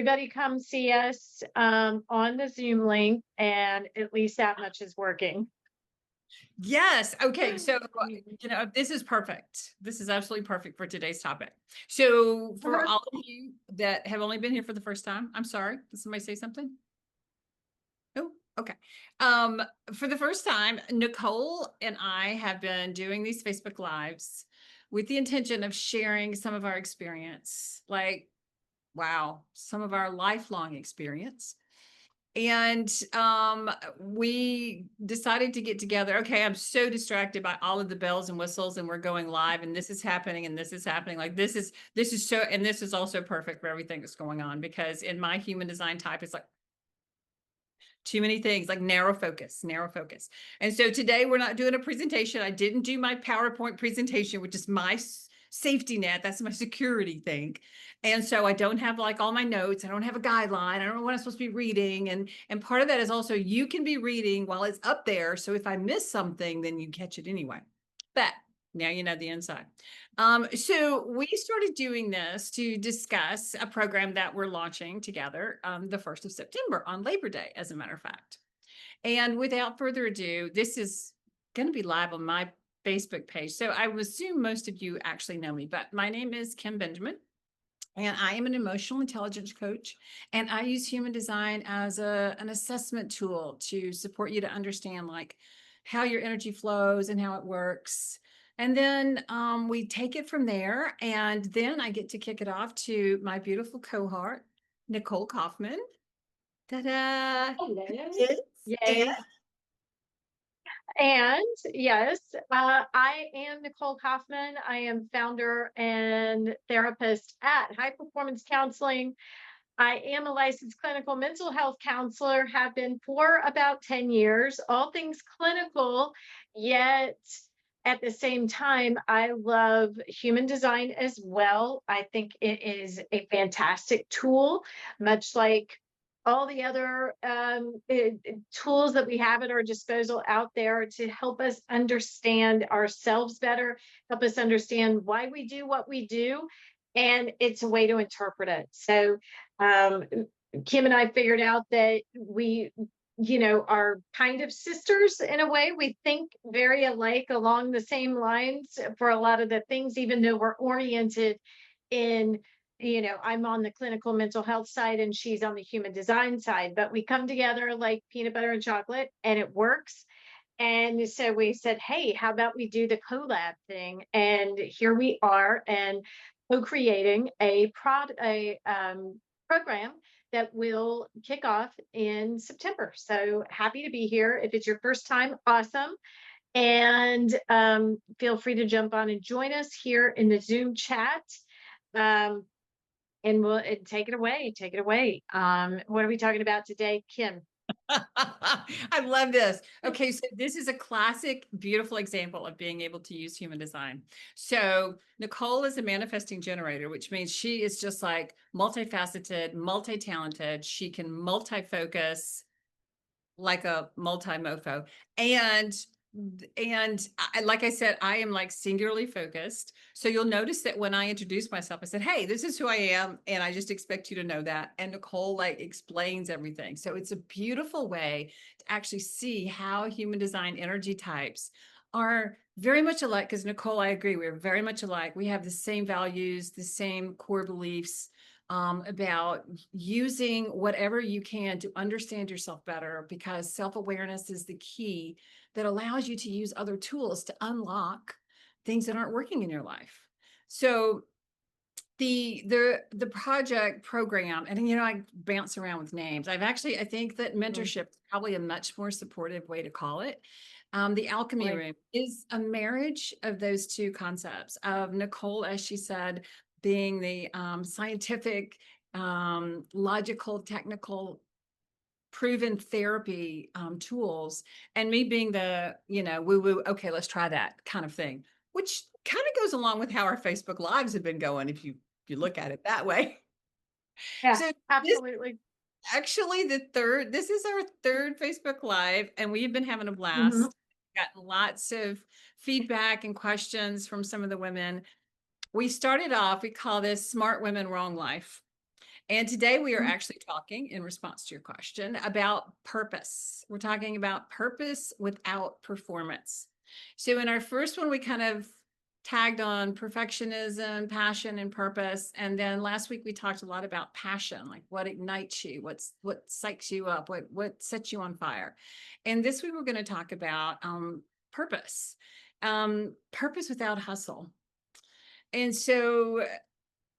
everybody come see us on the Zoom link, and at least that much is working. Yes. Okay. So, this is perfect. This is absolutely perfect for today's topic. So, for all of you that have only been here for the first time, I'm sorry. Did somebody say something? Oh, okay. For the first time, Nicole and I have been doing these Facebook Lives with the intention of sharing some of our experience, like, wow, some of our lifelong experience. And we decided to get together. Okay, I'm so distracted by all of the bells and whistles, and we're going live, and this is happening, and this is happening. Like this is so, and this is also perfect for everything that's going on, because in my human design type, it's like too many things, like narrow focus, narrow focus. And so today we're not doing a presentation. I didn't do my PowerPoint presentation, which is my safety net. That's my security thing. And so I don't have like all my notes. I don't have a guideline. I don't know what I'm supposed to be reading. And part of that is also you can be reading while it's up there. So if I miss something, then you catch it anyway. But now you know the inside. So we started doing this to discuss a program that we're launching together the 1st of September on Labor Day, as a matter of fact. And without further ado, this is going to be live on my Facebook page. So I would assume most of you actually know me, but my name is Kim Benjamin, and I am an emotional intelligence coach. And I use human design as an assessment tool to support you to understand like how your energy flows and how it works. And then we take it from there. And then I get to kick it off to my beautiful cohort, Nicole Kaufman. Ta-da! Hello. Yes. Yay. And yes, I am Nicole Kaufman. I am founder and therapist at High Performance Counseling. I am a licensed clinical mental health counselor, have been for about 10 years, all things clinical, yet at the same time, I love human design as well. I think it is a fantastic tool, much like all the other tools that we have at our disposal out there to help us understand ourselves better, help us understand why we do what we do. And it's a way to interpret it. So Kim and I figured out that we, are kind of sisters in a way. We think very alike along the same lines for a lot of the things, even though we're oriented in, I'm on the clinical mental health side and she's on the human design side, but we come together like peanut butter and chocolate, and it works. And so we said, hey, how about we do the collab thing? And here we are, and co-creating a program that will kick off in September. So happy to be here. If it's your first time, awesome. And feel free to jump on and join us here in the Zoom chat. And we'll take it away. Take it away. What are we talking about today, Kim? I love this. Okay, so this is a classic, beautiful example of being able to use human design. So Nicole is a manifesting generator, which means she is just like multifaceted, multi-talented. She can multi-focus like a multi-mofo. And like I said, I am like singularly focused. So you'll notice that when I introduce myself, I said, hey, this is who I am. And I just expect you to know that. And Nicole like explains everything. So it's a beautiful way to actually see how human design energy types are very much alike. Because Nicole, I agree, we're very much alike. We have the same values, the same core beliefs. About using whatever you can to understand yourself better, because self-awareness is the key that allows you to use other tools to unlock things that aren't working in your life. So the project program, and I bounce around with names. I think that mentorship is probably a much more supportive way to call it. The alchemy room is a marriage of those two concepts of Nicole, as she said, being the scientific, logical, technical, proven therapy tools, and me being the, woo-woo, okay, let's try that kind of thing, which kind of goes along with how our Facebook Lives have been going, if you look at it that way. Yeah, So absolutely. This is our third Facebook Live, and we've been having a blast. Mm-hmm. Gotten lots of feedback and questions from some of the women. We started off, we call this Smart Women Wrong Life. And today we are actually talking, in response to your question, about purpose. We're talking about purpose without performance. So in our first one, we kind of tagged on perfectionism, passion, and purpose. And then last week we talked a lot about passion, like what ignites you, what psychs you up, what sets you on fire. And this week we're going to talk about purpose, purpose without hustle. And so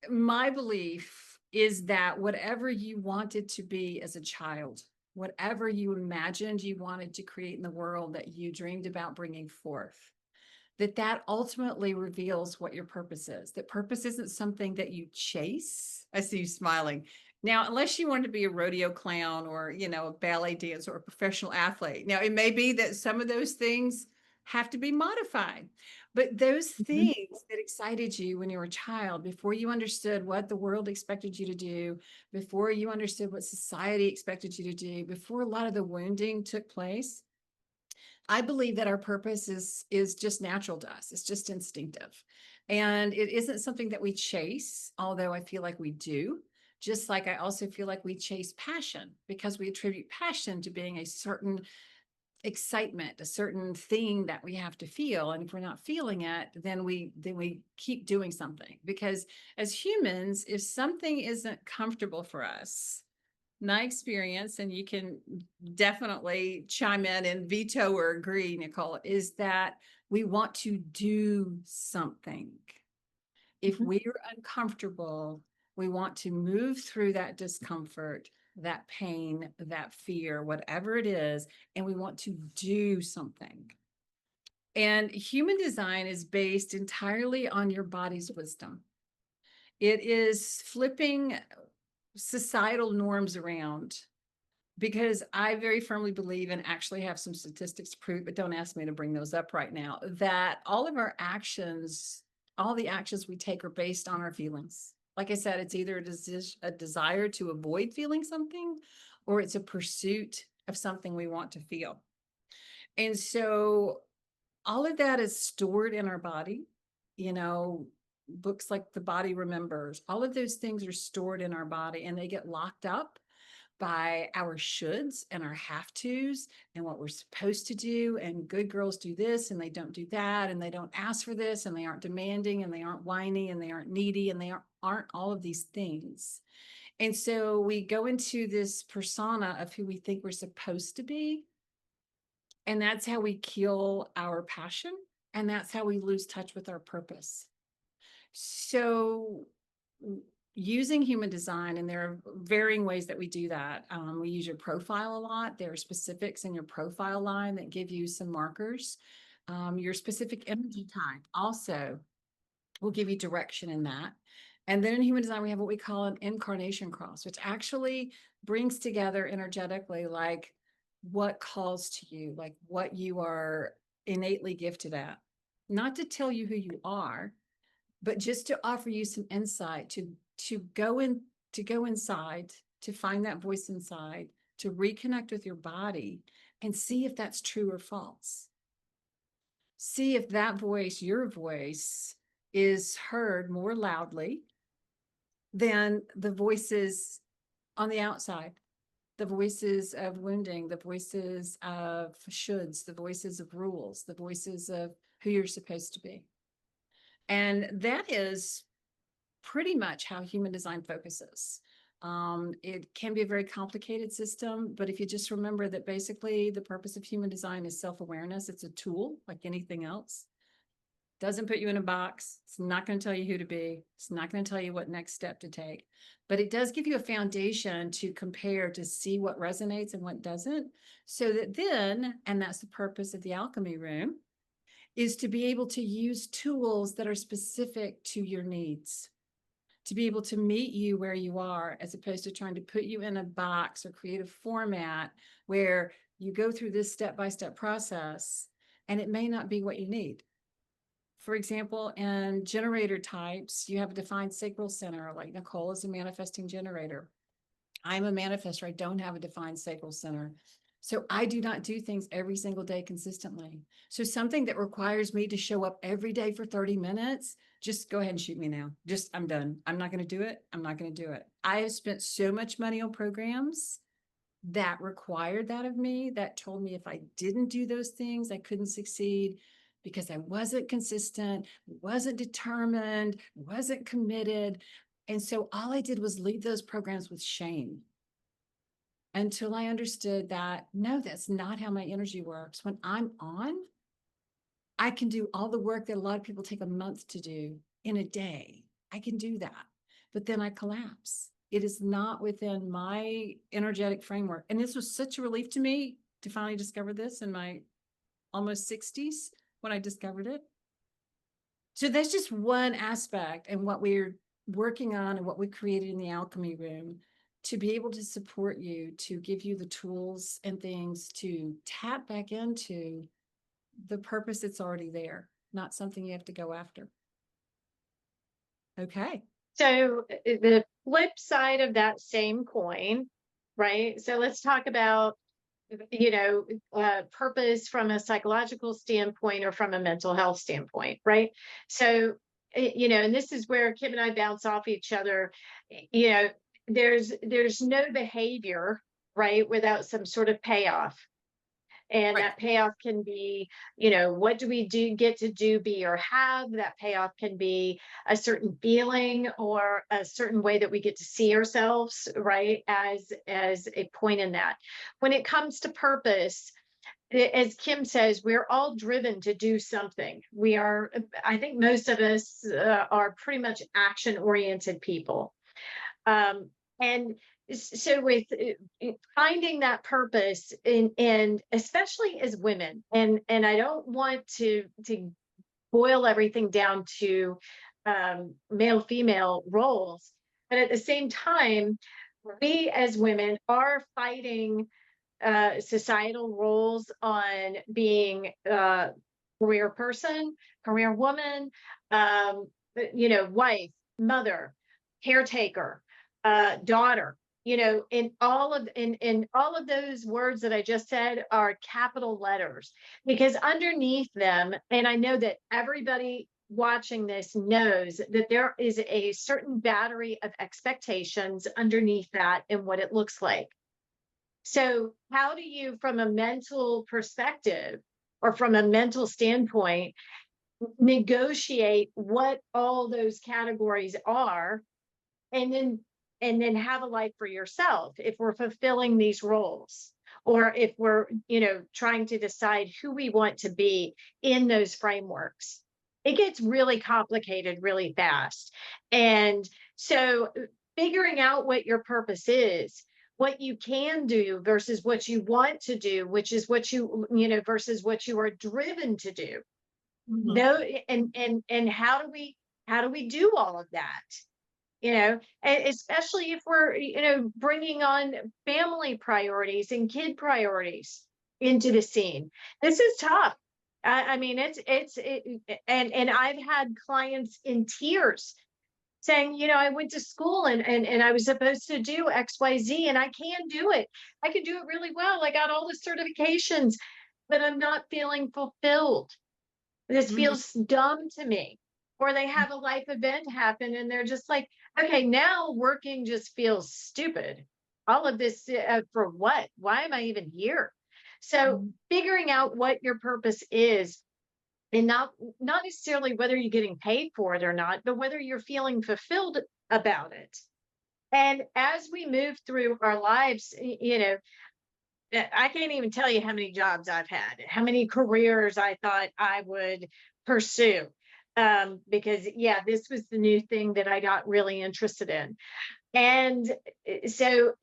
my belief is that whatever you wanted to be as a child, whatever you imagined you wanted to create in the world that you dreamed about bringing forth, that ultimately reveals what your purpose is. That purpose isn't something that you chase. I see you smiling. Now, unless you want to be a rodeo clown or, a ballet dancer or a professional athlete. Now, it may be that some of those things have to be modified. But those things that excited you when you were a child, before you understood what the world expected you to do, before you understood what society expected you to do, before a lot of the wounding took place, I believe that our purpose is just natural to us. It's just instinctive. And it isn't something that we chase, although I feel like we do. Just like I also feel like we chase passion because we attribute passion to being a certain excitement, a certain thing that we have to feel. And if we're not feeling it, then we keep doing something. Because as humans, if something isn't comfortable for us, my experience, and you can definitely chime in and veto or agree, Nicole, is that we want to do something. If we're uncomfortable, we want to move through that discomfort, that pain, that fear, whatever it is, and we want to do something. And human design is based entirely on your body's wisdom. It is flipping societal norms around, because I very firmly believe, and actually have some statistics to prove, but don't ask me to bring those up right now, that all of our actions, all the actions we take are based on our feelings. Like I said, it's either a desire to avoid feeling something, or it's a pursuit of something we want to feel. And so all of that is stored in our body. Books like The Body Remembers, all of those things are stored in our body, and they get locked up by our shoulds and our have tos and what we're supposed to do. And good girls do this and they don't do that, and they don't ask for this, and they aren't demanding, and they aren't whiny, and they aren't needy, and they aren't all of these things. And so we go into this persona of who we think we're supposed to be. And that's how we kill our passion. And that's how we lose touch with our purpose. So using human design, and there are varying ways that we do that. We use your profile a lot. There are specifics in your profile line that give you some markers. Your specific energy type also will give you direction in that. And then in human design, we have what we call an incarnation cross, which actually brings together energetically, like what calls to you, like what you are innately gifted at. Not to tell you who you are, but just to offer you some insight to go inside, to find that voice inside, to reconnect with your body and see if that's true or false. See if that voice, your voice, is heard more loudly than the voices on the outside, the voices of wounding, the voices of shoulds, the voices of rules, the voices of who you're supposed to be. And that is pretty much how human design focuses. It can be a very complicated system, but if you just remember that basically the purpose of human design is self-awareness, it's a tool like anything else. Doesn't put you in a box. It's not going to tell you who to be. It's not going to tell you what next step to take, but it does give you a foundation to compare, to see what resonates and what doesn't. So that then, and that's the purpose of the alchemy room, is to be able to use tools that are specific to your needs, to be able to meet you where you are, as opposed to trying to put you in a box or create a format where you go through this step-by-step process and it may not be what you need. For example, in generator types, you have a defined sacral center, like Nicole is a manifesting generator. I'm a manifestor. I don't have a defined sacral center. So I do not do things every single day consistently. So something that requires me to show up every day for 30 minutes, just go ahead and shoot me now. Just, I'm done. I'm not going to do it. I'm not going to do it. I have spent so much money on programs that required that of me, that told me if I didn't do those things, I couldn't succeed because I wasn't consistent, wasn't determined, wasn't committed. And so all I did was leave those programs with shame until I understood that, no, that's not how my energy works. When I'm on, I can do all the work that a lot of people take a month to do in a day. I can do that, but then I collapse. It is not within my energetic framework. And this was such a relief to me to finally discover this in my almost 60s when I discovered it. So that's just one aspect and what we're working on and what we created in the alchemy room to be able to support you, to give you the tools and things to tap back into the purpose that's already there, not something you have to go after. Okay. So the flip side of that same coin, right? So let's talk about, purpose from a psychological standpoint or from a mental health standpoint, right? So, and this is where Kim and I bounce off each other. You know, there's no behavior, right, without some sort of payoff. And Right. that payoff can be, what do we get to do, be, or have? That payoff can be a certain feeling or a certain way that we get to see ourselves, right? As a point in that. When it comes to purpose, as Kim says, we're all driven to do something. I think most of us are pretty much action oriented people. Um, and so with finding that purpose and especially as women, and I don't want to boil everything down to male female roles, but at the same time, we as women are fighting societal roles on being career person, career woman, wife, mother, caretaker, daughter. In all of those words that I just said are capital letters because underneath them, and I know that everybody watching this knows that there is a certain battery of expectations underneath that and what it looks like. So, how do you, from a mental perspective or from a mental standpoint, negotiate what all those categories are and then have a life for yourself if we're fulfilling these roles or if we're, trying to decide who we want to be in those frameworks? It gets really complicated really fast. And so figuring out what your purpose is, what you can do versus what you want to do, which is what versus what you are driven to do. Mhm. No, and how do we do all of that? Especially if we're, bringing on family priorities and kid priorities into the scene. This is tough. I mean, and I've had clients in tears saying, I went to school and I was supposed to do XYZ and I can do it. I can do it really well. I got all the certifications, but I'm not feeling fulfilled. This Mhm. feels dumb to me. Or they have a life event happen and they're just like, okay, now working just feels stupid. All of this for what? Why am I even here? So Mhm. figuring out what your purpose is and not necessarily whether you're getting paid for it or not, but whether you're feeling fulfilled about it. And as we move through our lives, I can't even tell you how many jobs I've had, how many careers I thought I would pursue. Because, yeah, this was the new thing that I got really interested in. And so,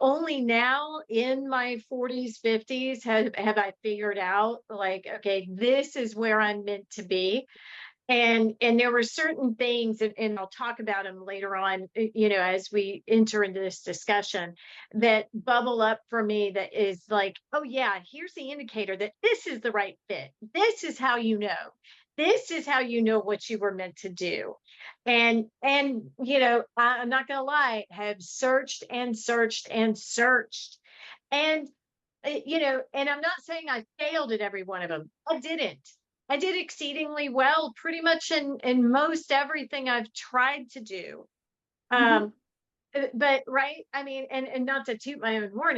only now in my 40s, 50s have I figured out like, okay, this is where I'm meant to be. And there were certain things, and I'll talk about them later on, as we enter into this discussion, that bubble up for me that is like, oh yeah, here's the indicator that this is the right fit. This is how you know. This is how you know what you were meant to do. And I'm not gonna lie, have searched and searched and searched. And you know, and I'm not saying I failed at every one of them. I didn't. I did exceedingly well pretty much in most everything I've tried to do. Mhm. Um, but right, I mean, and not to toot my own horn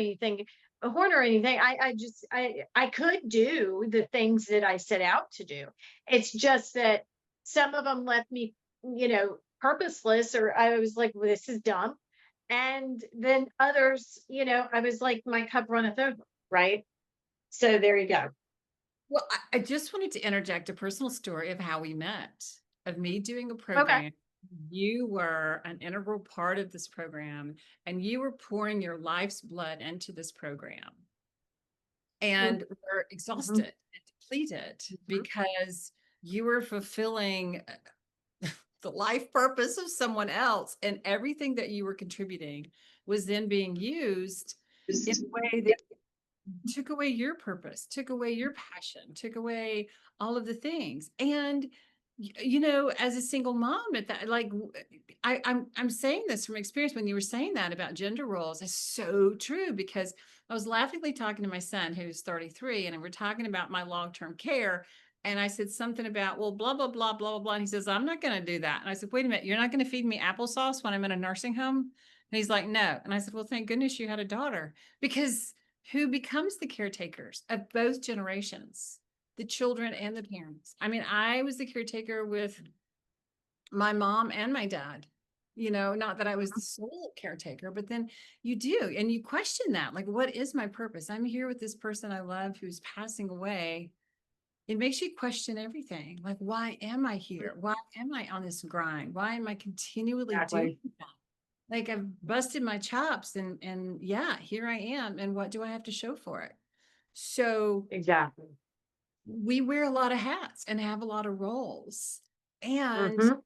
or anything. I could do the things that I set out to do. It's just that some of them left me, you know, purposeless, or I was like, well, this is dumb. And then others, you know, I was like, my cup runneth over, right? So there you go. Well, I just wanted to interject a personal story of how we met, of me doing a Okay. program. You were an integral part of this program, and you were pouring your life's blood into this program, and were Mhm, exhausted and depleted mhm, because you were fulfilling the life purpose of someone else, and everything that you were contributing was then being used in a way that took away your purpose, took away your passion, took away all of the things. And you know, as a single mom at that, like I'm saying this from experience. When you were saying that about gender roles, it's so true, because I was laughingly talking to my son who's 33, and we're talking about my long-term care. And I said something about, well, blah, blah, blah, blah, blah, blah. And he says, I'm not going to do that. And I said, wait a minute, you're not going to feed me applesauce when I'm in a nursing home? And he's like, no. And I said, well, thank goodness you had a daughter, because who becomes the caretakers of both generations, the children and the parents. I mean, I was the caretaker with my mom and my dad. You know, not that I was the sole caretaker, but then you do, and you question that, like, what is my purpose? I'm here with this person I love who's passing away. It makes you question everything. Like, why am I here? Why am I on this grind? Why am I continually doing exactly. that? Like, I've busted my chops, and yeah, here I am. And what do I have to show for it? So Exactly. we wear a lot of hats and have a lot of roles. And Hmm.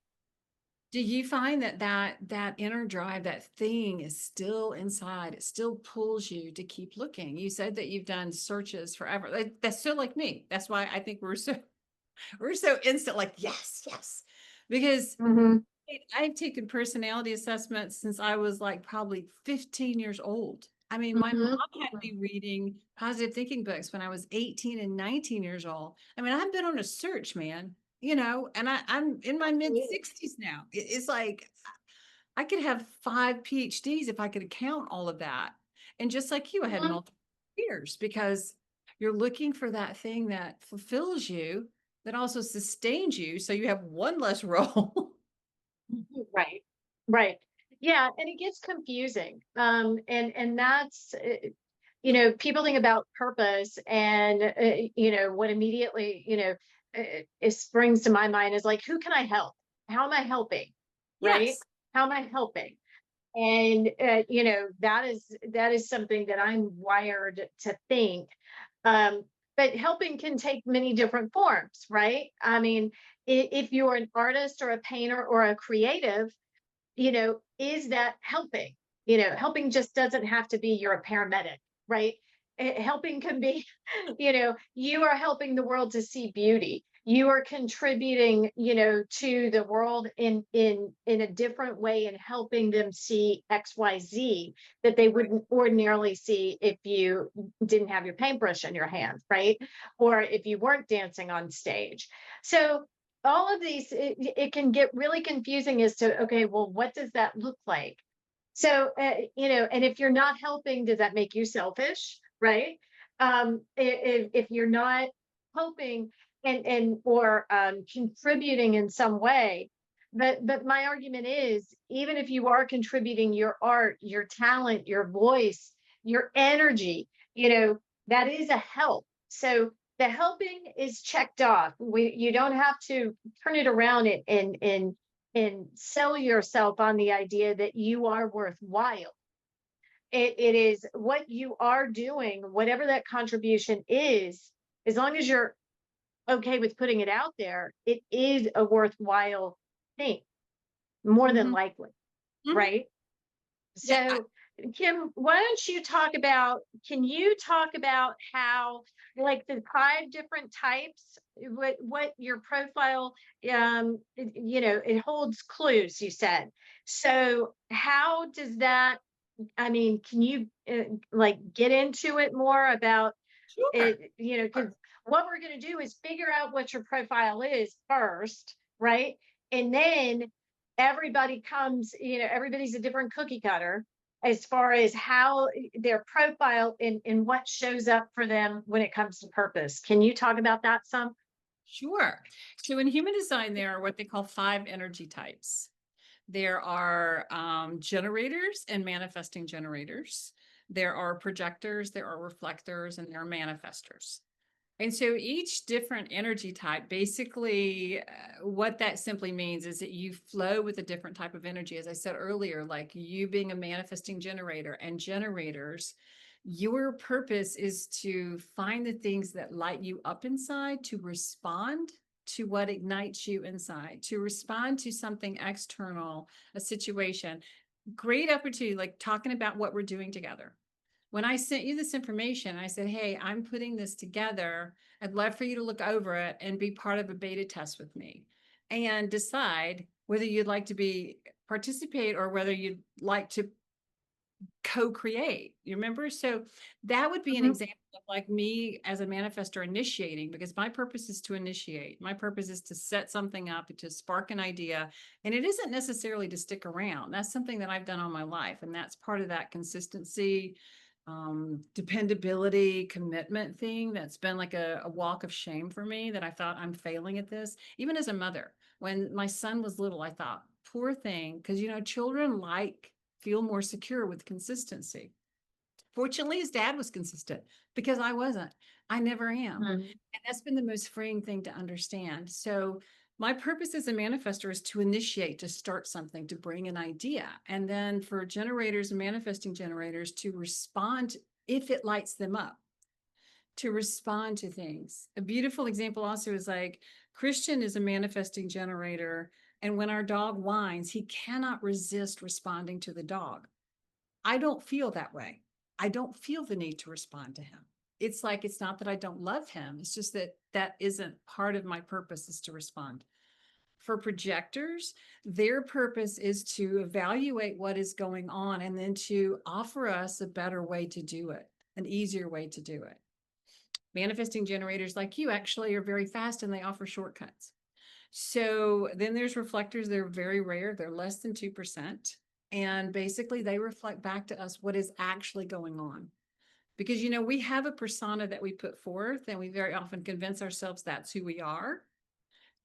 do you find that that inner drive, that thing is still inside? It still pulls you to keep looking. You said that you've done searches forever. That's so like me. That's why I think we're so instant, like, yes, yes. Because Hmm. I've taken personality assessments since I was like probably 15 years old. I mean, my Hmm. mom had me reading positive thinking books when I was 18 and 19 years old. I mean, I've been on a search, man, you know, and I'm in my mid Absolutely. 60s now. It's like I could have 5 PhDs if I could account all of that. And just like you, I had Mhm. multiple careers, because you're looking for that thing that fulfills you, that also sustains you. So you have one less role. Right. Right. Yeah, and it gets confusing. And that's you know, people think about purpose, and you know, what immediately, you know, it springs to my mind is like, who can I help? How am I helping? Right? Yes. How am I helping? And you know, that is something that I'm wired to think. um but helping can take many different forms, right? I mean, if you're an artist or a painter or a creative, you know, is that helping? You know, helping just doesn't have to be you're a paramedic, right? Helping can be, you know, you are helping the world to see beauty. You are contributing, you know, to the world in a different way, and helping them see XYZ that they Right. wouldn't ordinarily see if you didn't have your paintbrush in your hand, right? Or if you weren't dancing on stage. So all of these, it can get really confusing as to, okay, well, what does that look like? So you know, and if you're not helping, does that make you selfish, right? If you're not helping and or contributing in some way. But my argument is, even if you are contributing your art, your talent, your voice, your energy, you know, that is a help. So the helping is checked off. You don't have to turn it around and sell yourself on the idea that you are worthwhile. It is what you are doing, whatever that contribution is, as long as you're okay with putting it out there, it is a worthwhile thing, more than Mhm. likely, Mhm. right? Yeah. So, Kim, why don't you talk about, can you talk about how, like, the five different types, what your profile, you know, it holds clues, you said. So, how does that I mean, can you like get into it more about Sure. it? Because what we're going to do is figure out what your profile is first, right? And then everybody comes, everybody's a different cookie cutter as far as how their profile and what shows up for them when it comes to purpose. Can you talk about that some? Sure. So in human design, there are what they call 5 energy types. There are generators and manifesting generators. There are projectors, there are reflectors, and there are manifestors. And so each different energy type, basically, what that simply means is that you flow with a different type of energy. As I said earlier, like you being a manifesting generator and generators, your purpose is to find the things that light you up inside, to respond to what ignites you inside, to respond to something external, a situation. Great opportunity, like talking about what we're doing together. When I sent you this information, I said, hey, I'm putting this together. I'd love for you to look over it and be part of a beta test with me and decide whether you'd like to be participate or whether you'd like to co-create. You remember? So that would be an Mhm. example of like me as a manifestor initiating, because my purpose is to initiate. My purpose is to set something up, to spark an idea. And it isn't necessarily to stick around. That's something that I've done all my life. And that's part of that consistency, dependability, commitment thing that's been like a walk of shame for me, that I thought I'm failing at this. Even as a mother, when my son was little, I thought, poor thing, because children feel more secure with consistency. Fortunately, his dad was consistent because I wasn't. I never am. Mhm. And that's been the most freeing thing to understand. So, my purpose as a manifestor is to initiate, to start something, to bring an idea. And then for generators and manifesting generators to respond if it lights them up, to respond to things. A beautiful example also is like Christian is a manifesting generator. And when our dog whines, he cannot resist responding to the dog. I don't feel that way. I don't feel the need to respond to him. It's like, it's not that I don't love him. It's just that that isn't part of my purpose, is to respond. For projectors, their purpose is to evaluate what is going on and then to offer us a better way to do it, an easier way to do it. Manifesting generators like you actually are very fast and they offer shortcuts. So then there's reflectors. They're very rare. They're less than 2%. And basically they reflect back to us what is actually going on. Because, we have a persona that we put forth and we very often convince ourselves that's who we are.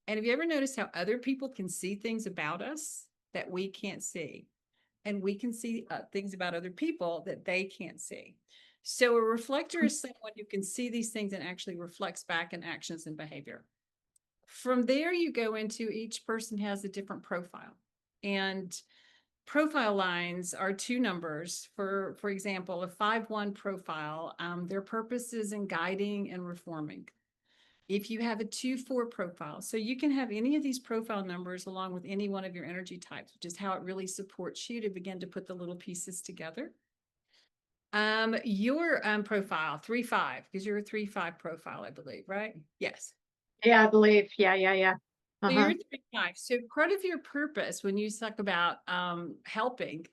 And have you ever noticed how other people can see things about us that we can't see? And we can see things about other people that they can't see. So a reflector is someone who can see these things and actually reflects back in actions and behavior. From there, you go into each person has a different profile. And profile lines are 2 numbers. For example, a 5-1 profile, their purpose is in guiding and reforming. If you have a 2-4 profile, so you can have any of these profile numbers along with any one of your energy types, which is how it really supports you to begin to put the little pieces together. Your profile 3-5, because you're a 3-5 profile, I believe, right? Yes. Yeah, I believe. Yeah, yeah, yeah. So Uh-huh. you're 3-5. So part of your purpose when you talk about helping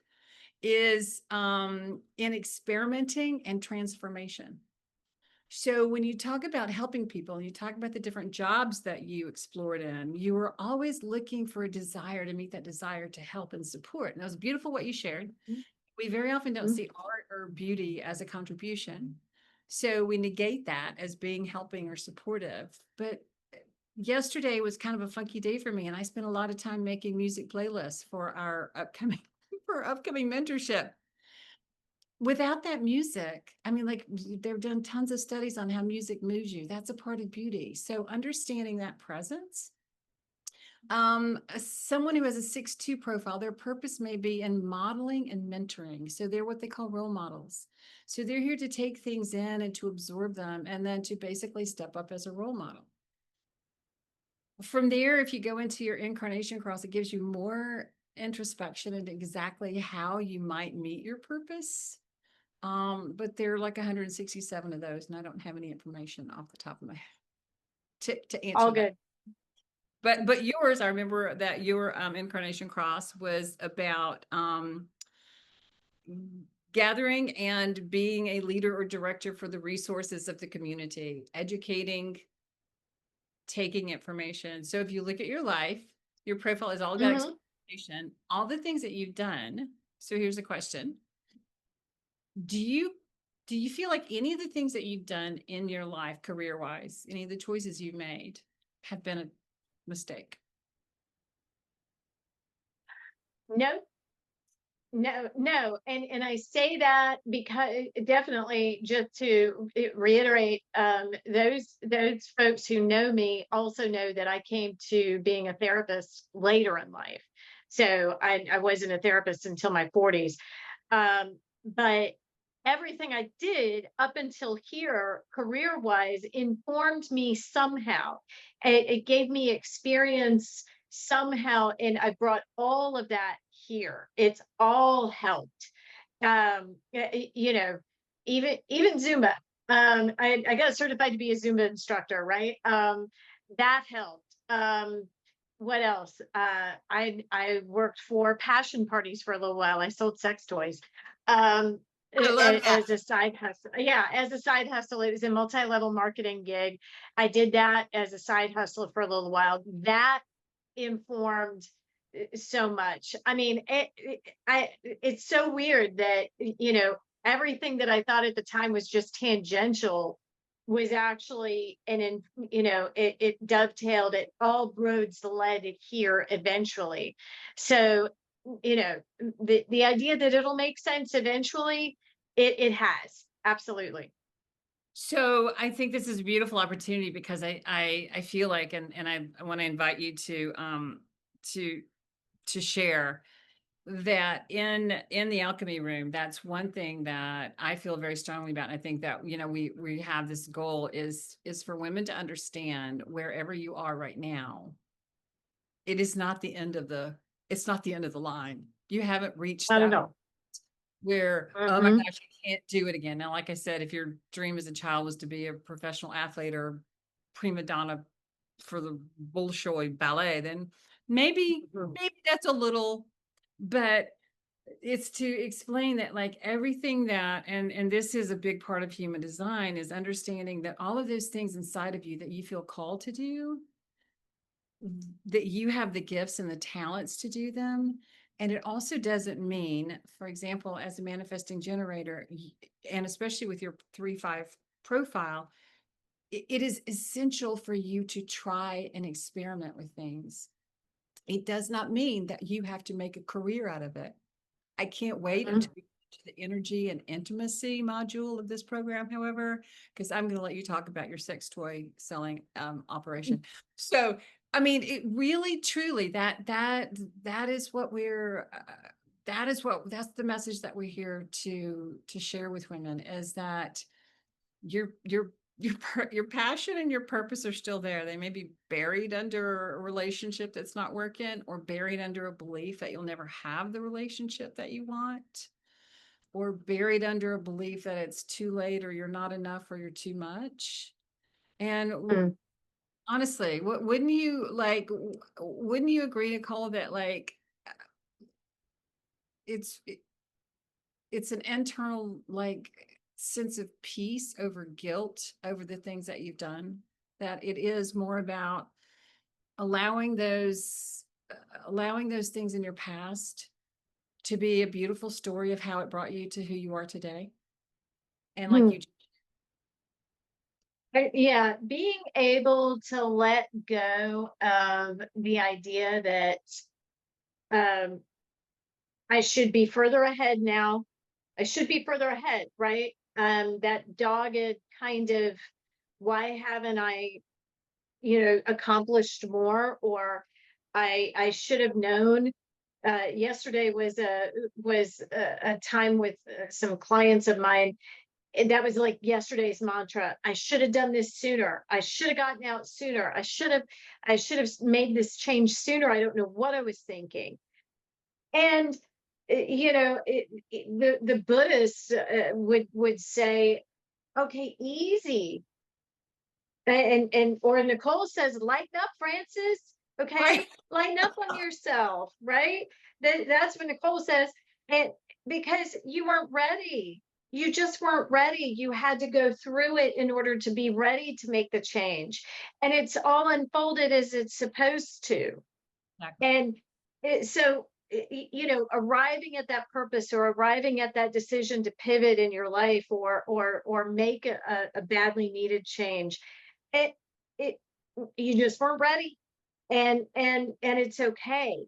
is in experimenting and transformation. So when you talk about helping people and you talk about the different jobs that you explored in, you were always looking for a desire to meet that desire to help and support. And that was beautiful what you shared. We very often don't Mhm. see art or beauty as a contribution. So we negate that as being helping or supportive. But yesterday was kind of a funky day for me, and I spent a lot of time making music playlists for our upcoming mentorship. Without that music, I mean, like they've done tons of studies on how music moves you. That's a part of beauty. So understanding that presence. Someone who has a 6-2 profile, their purpose may be in modeling and mentoring. So they're what they call role models. So they're here to take things in and to absorb them and then to basically step up as a role model. From there, if you go into your incarnation cross, it gives you more introspection into exactly how you might meet your purpose. But there are like 167 of those, and I don't have any information off the top of my head to answer All that. good. But yours, I remember that your incarnation cross was about gathering and being a leader or director for the resources of the community, educating, taking information. So if you look at your life, your profile is all about exploration, all the things that you've done. So here's a question. Do you feel like any of the things that you've done in your life, career-wise, any of the choices you've made have been a mistake? No, no. And I say that because definitely just to reiterate, those folks who know me also know that I came to being a therapist later in life. So I wasn't a therapist until my 40s. But everything I did up until here, career wise, informed me somehow. It gave me experience somehow, and I brought all of that here. It's all helped. You know, even Zumba. I got certified to be a Zumba instructor, right? That helped. What else? I worked for passion parties for a little while. I sold sex toys. Um, I love that. as a side hustle. Yeah, as a side hustle, it was a multi-level marketing gig. I did that as a side hustle for a little while. That informed so much. I mean, it's so weird that, everything that I thought at the time was just tangential was actually, it dovetailed, it all roads led here eventually. So, the idea that it'll make sense eventually, it has, absolutely. So I think this is a beautiful opportunity because I feel like, and I want to invite you to share that in the alchemy room. That's one thing that I feel very strongly about. And I think that, we have this goal is for women to understand wherever you are right now, it is not the end of it's not the end of the line. You haven't reached I don't that know. where, oh my Hmm. gosh, you can't do it again. Now, like I said, if your dream as a child was to be a professional athlete or prima donna for the Bolshoi ballet, then maybe, maybe that's a little, but it's to explain that like everything that, and this is a big part of human design, is understanding that all of those things inside of you that you feel called to do, that you have the gifts and the talents to do them. And it also doesn't mean, for example, as a manifesting generator, and especially with your 3-5 profile, it is essential for you to try and experiment with things. It does not mean that you have to make a career out of it. I can't wait until we get to the energy and intimacy module of this program, however, because I'm going to let you talk about your sex toy selling operation. So, I mean, it really, truly, that is what that's the message that we're here to share with women, is that your your passion and your purpose are still there. They may be buried under a relationship that's not working, or buried under a belief that you'll never have the relationship that you want, or buried under a belief that it's too late, or you're not enough, or you're too much. And honestly, wouldn't you like, wouldn't you agree, Nicole, that like it's it's an internal like sense of peace over guilt over the things that you've done, that it is more about allowing those things in your past to be a beautiful story of how it brought you to who you are today. And like you Yeah, being able to let go of the idea that um, I should be further ahead now. I should be further ahead, right? That dogged kind of, why haven't I, accomplished more, or I should have known. Yesterday was a time with some clients of mine, and that was like yesterday's mantra. I should have done this sooner. I should have gotten out sooner. I should have made this change sooner. I don't know what I was thinking. And the Buddhists would say, okay, easy. And or Nicole says, lighten up, Francis. Okay, right. lighten up on yourself, right? That's what Nicole says. And because you weren't ready. You just weren't ready. You had to go through it in order to be ready to make the change. And it's all unfolded as it's supposed to. Exactly. And arriving at that purpose or arriving at that decision to pivot in your life or make a badly needed change, it it you just weren't ready, and it's okay.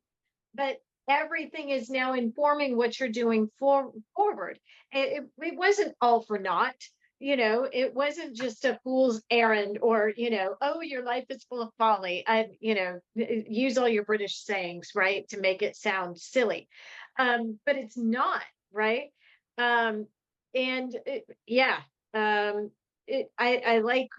But everything is now informing what you're doing forward. It wasn't all for naught. It wasn't just a fool's errand, or, oh, your life is full of folly. Use all your British sayings, right, to make it sound silly. But it's not, right? Yeah, I like,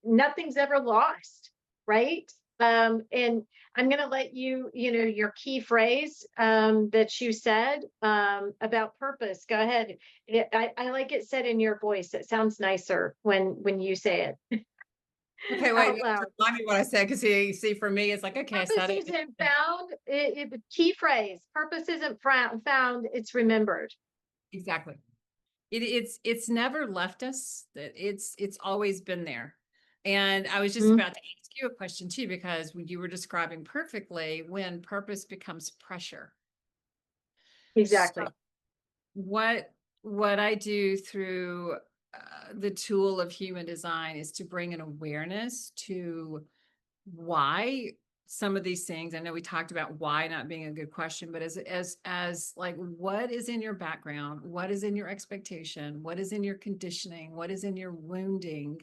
nothing's ever lost, right? And I'm going to let you, your key phrase that you said about purpose. Go ahead. I like it said in your voice. It sounds nicer when you say it Okay, wait, out loud. remind me what I said, because see, for me, it's like, okay, I said Purpose it. isn't found. Key phrase. Purpose isn't found. It's remembered. Exactly. It's never left us. It's always been there. And I was just Mhm. about to ask you a question too, because when you were describing perfectly when purpose becomes pressure. So Exactly. what I do through the tool of human design is to bring an awareness to why some of these things. I know we talked about why not being a good question, but as like, what is in your background? What is in your expectation? What is in your conditioning? What is in your wounding?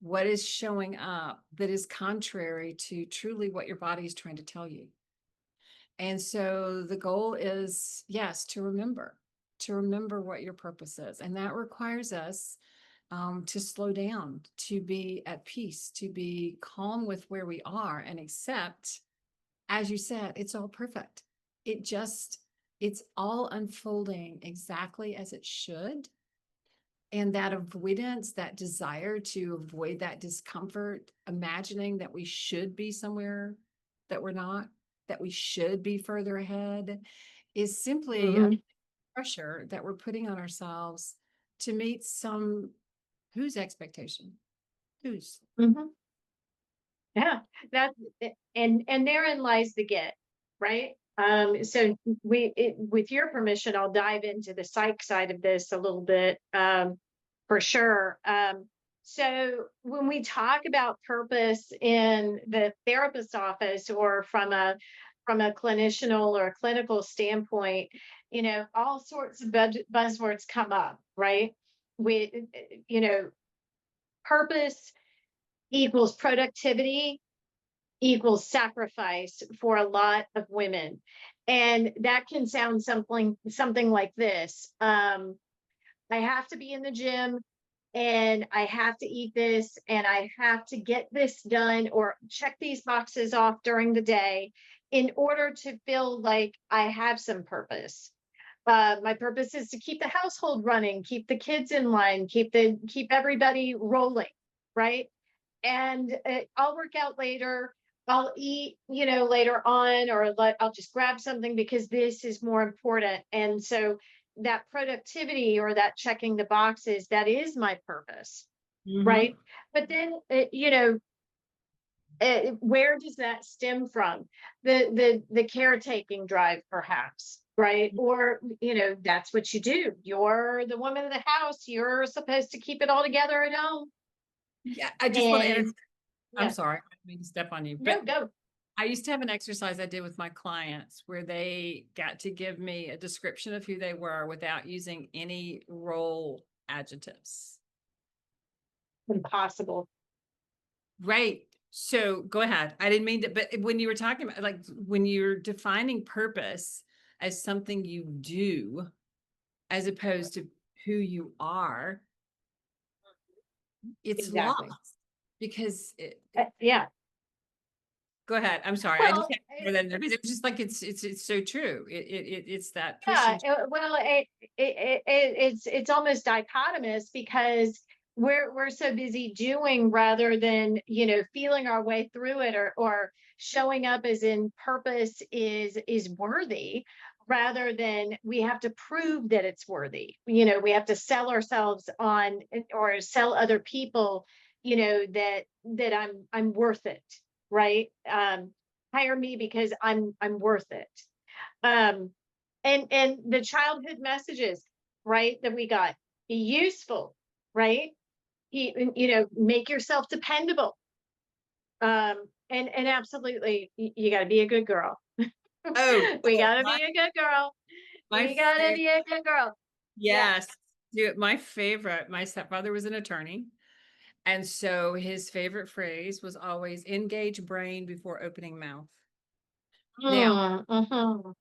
What is showing up that is contrary to truly what your body is trying to tell you? And so the goal is, yes, to remember what your purpose is. And that requires us to slow down, to be at peace, to be calm with where we are and accept, as you said, it's all perfect. It's all unfolding exactly as it should. And that avoidance, that desire to avoid that discomfort, imagining that we should be somewhere that we're not, that we should be further ahead, is simply a Hmm. pressure that we're putting on ourselves to meet whose expectation? Whose? Hmm. Yeah, that and therein lies the get, right? So with your permission, I'll dive into the psych side of this a little bit, for sure. So when we talk about purpose in the therapist's office or from a clinicianal or a clinical standpoint, all sorts of buzzwords come up, right? With you know, purpose equals productivity equals sacrifice for a lot of women. And that can sound something like this. I have to be in the gym and I have to eat this and I have to get this done or check these boxes off during the day in order to feel like I have some purpose. My purpose is to keep the household running, keep the kids in line, keep everybody rolling, right? And I'll work out later. I'll eat, later on, or I'll just grab something because this is more important. And so that productivity or that checking the boxes, that is my purpose, Mm-hmm. right? But then, where does that stem from? The caretaking drive, perhaps, right? Or that's what you do. You're the woman of the house. You're supposed to keep it all together at home. Yeah, I just want to And I'm yeah, sorry, I didn't mean to step on you, no, but go. I used to have an exercise I did with my clients where they got to give me a description of who they were without using any role adjectives. Impossible. Right. So go ahead. I didn't mean to, but when you were talking about, like, when you're defining purpose as something you do as opposed to who you are, it's Exactly. lost because Yeah. go ahead. I'm sorry. I just Well, can't more than because it's just like it's so true. It's that yeah. pushing. Well, it's almost dichotomous because we're so busy doing rather than, you know, feeling our way through it, or showing up as in purpose is worthy, rather than we have to prove that it's worthy. You know, we have to sell ourselves on, or sell other people, you know, that I'm worth it, right? Hire me because I'm worth it. Um, and the childhood messages, right, that we got, be useful, right? You know, make yourself dependable. And absolutely, you got to be a good girl. Oh, We got to my be a good girl. my We got to favorite. be a good girl. Yeah. Yes. Dude, my favorite, my stepfather was an attorney. And so his favorite phrase was always engage brain before opening mouth. Now, Mhm.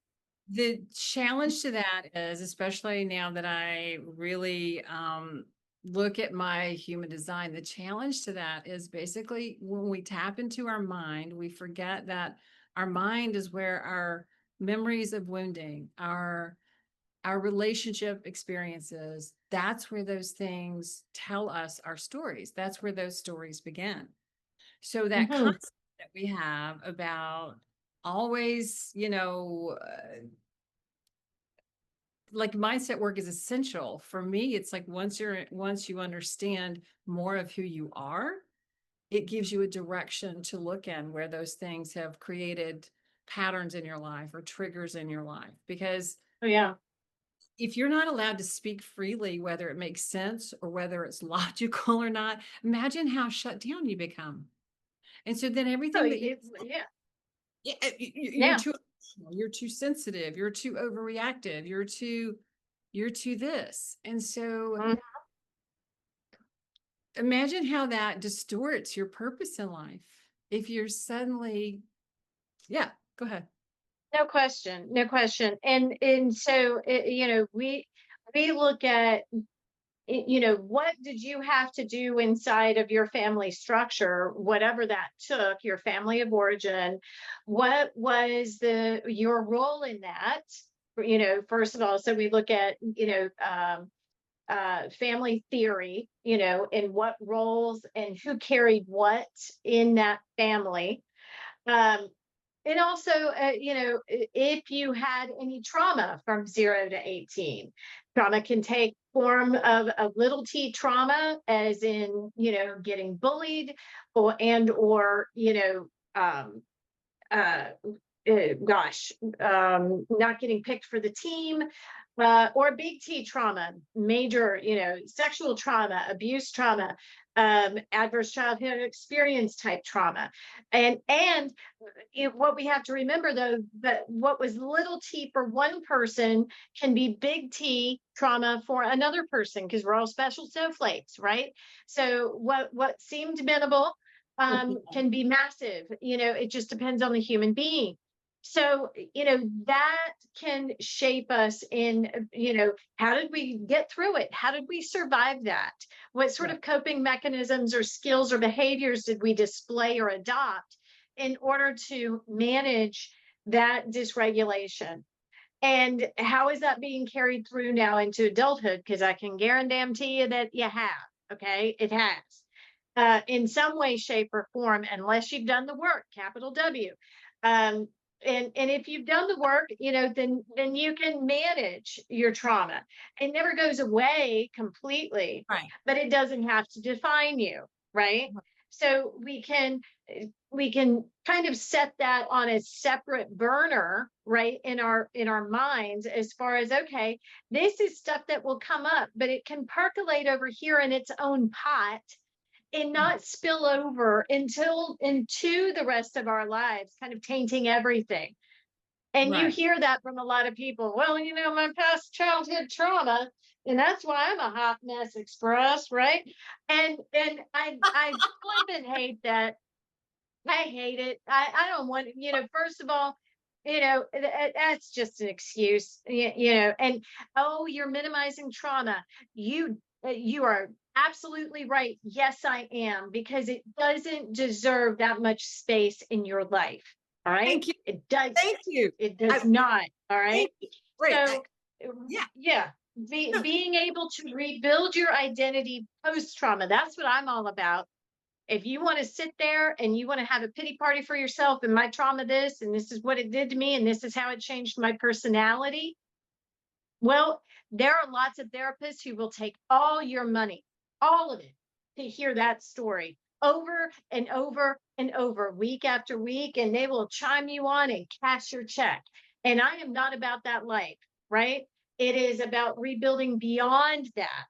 the challenge to that is, especially now that I really look at my human design, the challenge to that is basically when we tap into our mind, we forget that our mind is where our memories of wounding, our relationship experiences, that's where those things tell us our stories. That's where those stories begin. So that Mhm. concept that we have about always, like mindset work is essential for me. It's like once you understand more of who you are, it gives you a direction to look in where those things have created patterns in your life or triggers in your life. Because Oh, yeah. if you're not allowed to speak freely, whether it makes sense or whether it's logical or not, imagine how shut down you become. And so then Oh, everything that you, yeah. yeah, you're Yeah. too emotional, you're too sensitive, you're too overreactive, you're too this. And so Mhm. imagine how that distorts your purpose in life if you're suddenly, yeah, go ahead. No question. No question. And so, you know, we look at, you know, what did you have to do inside of your family structure, whatever that took, your family of origin? What was your role in that? You know, first of all, so we look at, you know, family theory, you know, and what roles and who carried what in that family. Um, and also, you know, if you had any trauma from 0 to 18, trauma can take form of a little t trauma, as in, you know, getting bullied, or, you know, uh, gosh, not getting picked for the team, or big T trauma, major, you know, sexual trauma, abuse trauma, adverse childhood experience type trauma. And what we have to remember, though, that what was little t for one person can be big T trauma for another person, because we're all special snowflakes, right? So what seemed minimal can be massive. You know, it just depends on the human being. So, you know, that can shape us in, you know, how did we get through it? How did we survive that? What sort Yeah. of coping mechanisms or skills or behaviors did we display or adopt in order to manage that dysregulation? And how is that being carried through now into adulthood? Because I can guarantee you that you have. Okay, it has. In some way, shape, or form, unless you've done the work, capital W. Um, and if you've done the work, you know, then you can manage your trauma. It never goes away completely, Right. but it doesn't have to define you, right? So we can kind of set that on a separate burner, right, in our minds, as far as, okay, this is stuff that will come up, but it can percolate over here in its own pot and not spill over into the rest of our lives, kind of tainting everything. And you Right. hear that from a lot of people. Well, you know, my past childhood trauma, and that's why I'm a hot mess express, right? And I flip and hate that. I hate it. I don't want, you know, first of all, you know, that's just an excuse, you know, and oh, you're minimizing trauma. You are absolutely right. Yes, I am, because it doesn't deserve that much space in your life. All right. Thank you. It does. Thank you. It does I, not. All right. thank you. Great. So, Yeah. yeah. being able to rebuild your identity post-trauma. That's what I'm all about. If you want to sit there and you want to have a pity party for yourself and my trauma this, and this is what it did to me, and this is how it changed my personality. Well, there are lots of therapists who will take all your money, all of it, to hear that story over and over and over, week after week, and they will chime you on and cash your check. And I am not about that life, right? It is about rebuilding beyond that.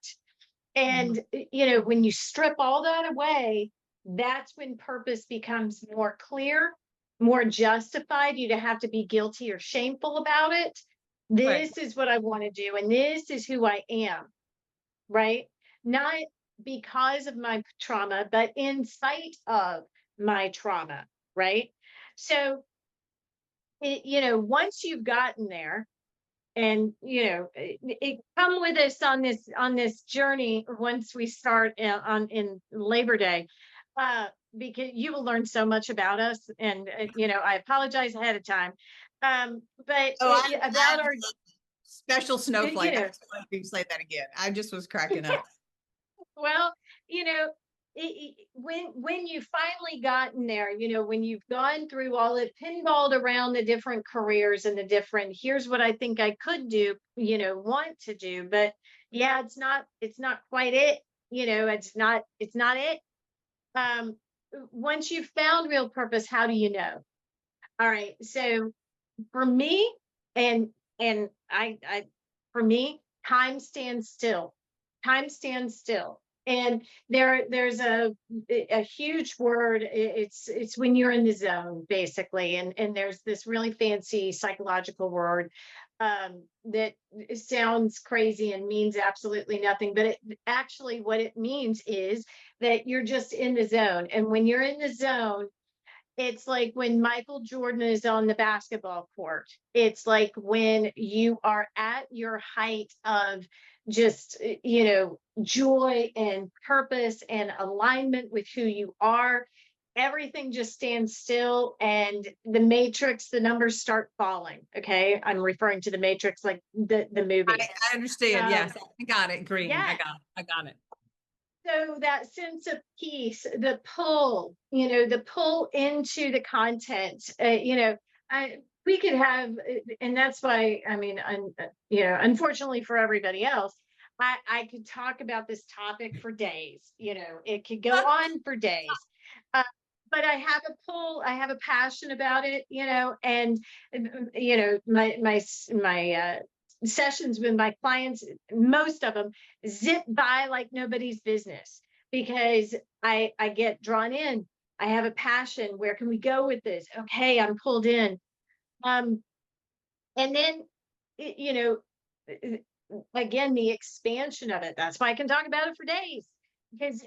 And, when you strip all that away, that's when purpose becomes more clear, more justified. You don't have to be guilty or shameful about it. Right. This is what I want to do, and this is who I am, right? Not because of my trauma, but in spite of my trauma, right? So, once you've gotten there, and come with us on this journey once we start in Labor Day, because you will learn so much about us, and I apologize ahead of time, but about our special snowflake. you I know just want you to say that again. I just was cracking up. well, when you finally gotten there, when you've gone through all it, pinballed around the different careers and the different, here's what I think I could do, want to do, but yeah, it's not quite it, it's not it. Um, Once you've found real purpose, how do you know? All right, so for me, and I for me, time stands still. Time stands still. And there's a huge word. It's when you're in the zone, basically. And there's this really fancy psychological word that sounds crazy and means absolutely nothing. But it actually, what it means is that you're just in the zone. And when you're in the zone, it's like when Michael Jordan is on the basketball court. It's like when you are at your height of just, joy and purpose and alignment with who you are. Everything just stands still, and the matrix, the numbers start falling. Okay. I'm referring to the matrix, like the movie. I understand. Yes. I got it. Green. Yeah. I got it. So that sense of peace, the pull, the pull into the content, we could have, and that's why, I mean, unfortunately for everybody else, I could talk about this topic for days, it could go on for days. Uh, but I have a pull, I have a passion about it, and, my sessions with my clients, most of them zip by like nobody's business, because I get drawn in. I have a passion. Where can we go with this? Okay, I'm pulled in. And then, you know, again, the expansion of it. That's why I can talk about it for days. Because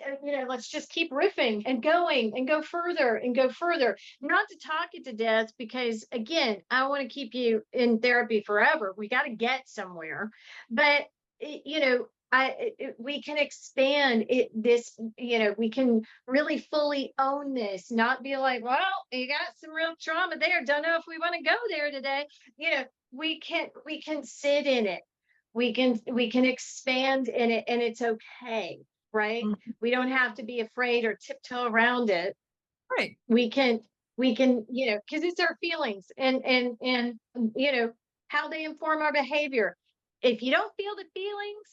let's just keep riffing and going and go further and go further. Not to talk it to death, because again, I want to keep you in therapy forever. We got to get somewhere, but we can expand it. This, we can really fully own this. Not be like, well, you got some real trauma there. Don't know if we want to go there today. We can sit in it. We can expand in it, and it's okay, right? We don't have to be afraid or tiptoe around it. Right. We can, because it's our feelings, and how they inform our behavior. If you don't feel the feelings,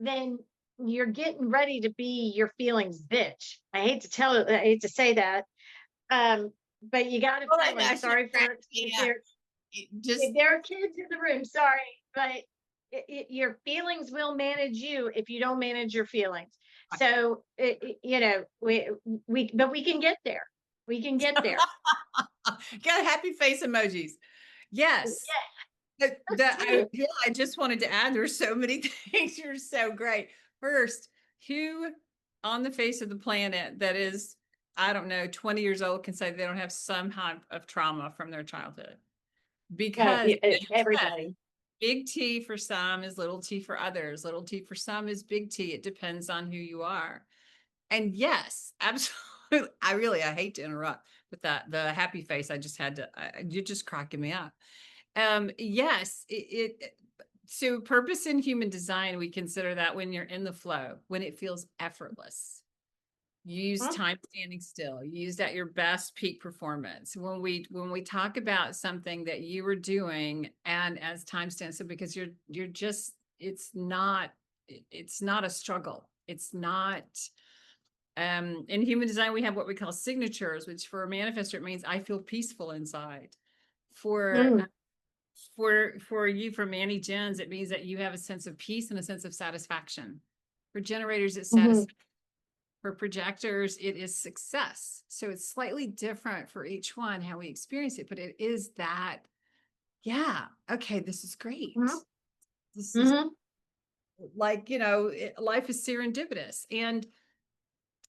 then you're getting ready to be your feelings bitch. I hate to say that. But you got to Oh my feel them. gosh, Sorry for yeah. if there are kids in the room, sorry, but your feelings will manage you if you don't manage your feelings. So, but we can get there. We can get there. Got happy face emojis. Yes. I just wanted to add, there's so many things. You're so great. First, who on the face of the planet that is, I don't know, 20 years old can say they don't have some type of trauma from their childhood? Because Everybody. Big T for some is little t for others. Little t for some is big T. It depends on who you are. And yes, absolutely. I hate to interrupt with that. The happy face, I just had to, you're just cracking me up. Yes, So purpose in human design, we consider that when you're in the flow, when it feels effortless. You use Mhm. time standing still. You used at your best peak performance. When we talk about something that you were doing and as time stands still, because you're just it's not a struggle. It's not in human design, we have what we call signatures, which for a manifestor, it means I feel peaceful inside. For Mm. for you, for Manny Gens, it means that you have a sense of peace and a sense of satisfaction. For generators, it's Mhm. satisfaction. For projectors, it is success. So it's slightly different for each one, how we experience it, but it is that, yeah, okay, this is great. Mhm. This is Mhm. like, life is serendipitous. And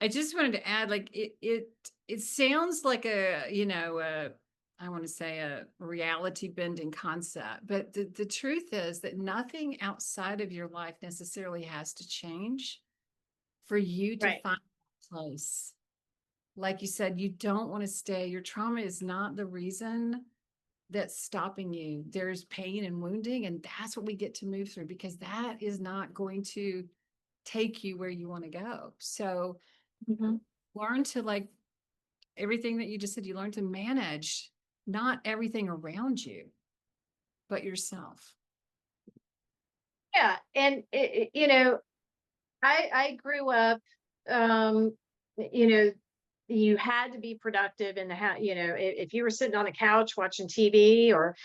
I just wanted to add, like, it sounds like I want to say a reality bending concept, but the truth is that nothing outside of your life necessarily has to change for you to Right. find a place. Like you said, you don't want to stay. Your trauma is not the reason that's stopping you. There's pain and wounding, and that's what we get to move through, because that is not going to take you where you want to go. So Mhm. learn to, like everything that you just said, you learn to manage not everything around you, but yourself. Yeah. And, I grew up, um, you know, you had to be productive in the house. If you were sitting on a couch watching TV or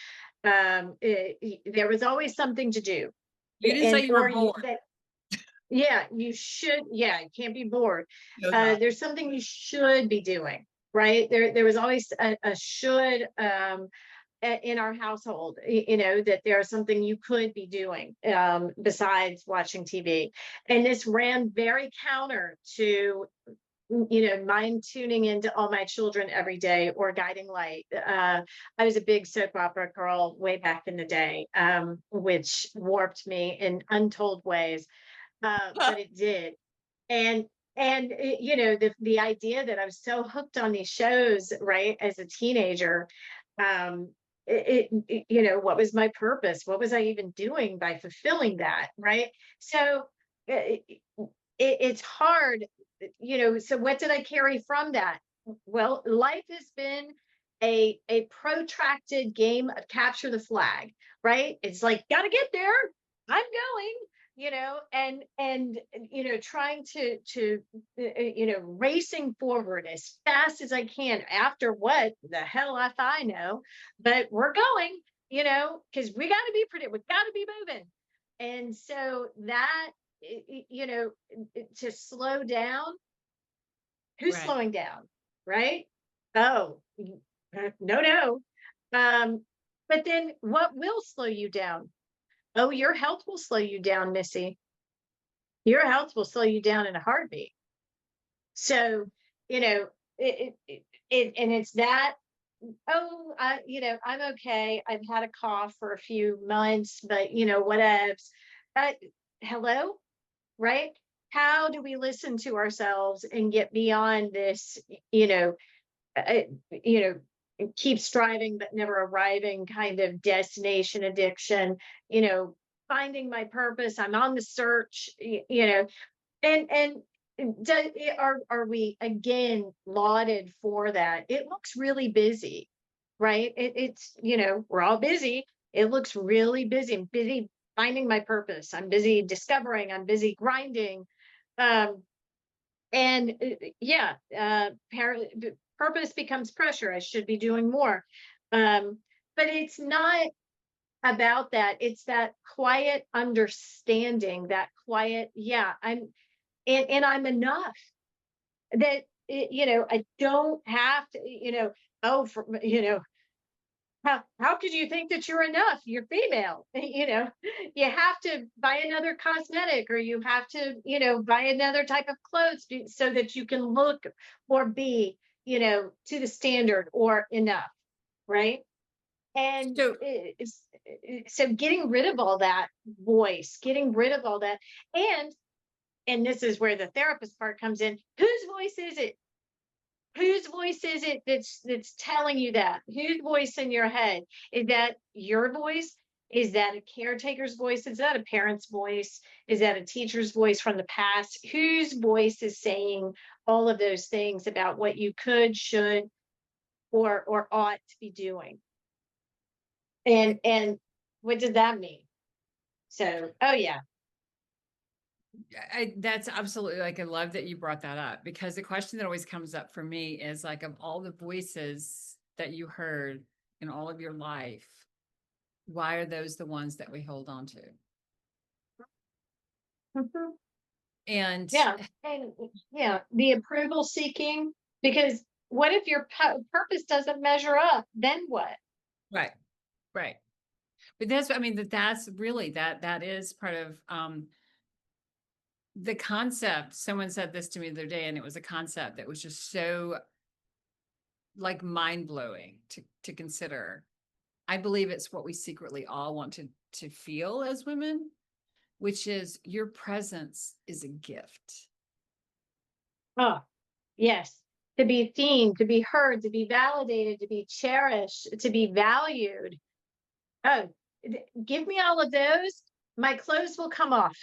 there was always something to do. You didn't say And, you were or you, bored. that, yeah, you should, yeah, you can't be bored. Knows that. There's something you should be doing, right? There was always a should, in our household, that there's something you could be doing besides watching TV. And this ran very counter to, mine tuning into all my children every day or guiding light. I was a big soap opera girl way back in the day, which warped me in untold ways, but it did. And the idea that I was so hooked on these shows, right, as a teenager, um, what was my purpose? What was I even doing by fulfilling that, right? So it's hard, So what did I carry from that? Well, life has been a protracted game of capture the flag, right? It's like, gotta get there. I'm going, and trying to racing forward as fast as I can after what the hell if I know, but we're going, because we got to be predictable, we got to be moving. And so that, to slow down, who's Right. slowing down, right? Oh, no, no. But then what will slow you down? Oh, your health will slow you down, Missy. Your health will slow you down in a heartbeat. So, and it's that, oh, I'm okay. I've had a cough for a few months, but whatevs. Uh, Hello, right? How do we listen to ourselves and get beyond this, you know, uh, you keep striving but never arriving kind of destination addiction, finding my purpose. I'm on the search, and are we again lauded for that? It looks really busy, right? It's we're all busy. It looks really busy. I'm busy finding my purpose. I'm busy discovering. I'm busy grinding. Um, and yeah, purpose becomes pressure. I should be doing more. Um, but it's not about that. It's that quiet understanding, that quiet, yeah, and I'm enough. That I don't have to, oh, how could you think that you're enough? You're female. You have to buy another cosmetic, or you have to, buy another type of clothes so that you can look or be, to the standard or enough, right? And So so getting rid of all that voice, getting rid of all that, and this is where the therapist part comes in. Whose voice is it? Whose voice is it that's telling you that? Whose voice in your head? Is that your voice? Is that a caretaker's voice? Is that a parent's voice? Is that a teacher's voice from the past? Whose voice is saying all of those things about what you could, should, or ought to be doing? And what does that mean? So, oh yeah. That's absolutely, like, I love that you brought that up, because the question that always comes up for me is, like, of all the voices that you heard in all of your life, why are those the ones that we hold on to? Mhm. And Yeah. And yeah, the approval seeking, because what if your purpose doesn't measure up? Then what? right, right. But that's, I mean, that's really, that is part of the concept. Someone said this to me the other day, and it was a concept that was just so, like, mind-blowing to consider. I believe it's what we secretly all want to feel as women, which is your presence is a gift. Oh, yes. To be seen, to be heard, to be validated, to be cherished, to be valued. Oh, give me all of those. My clothes will come off,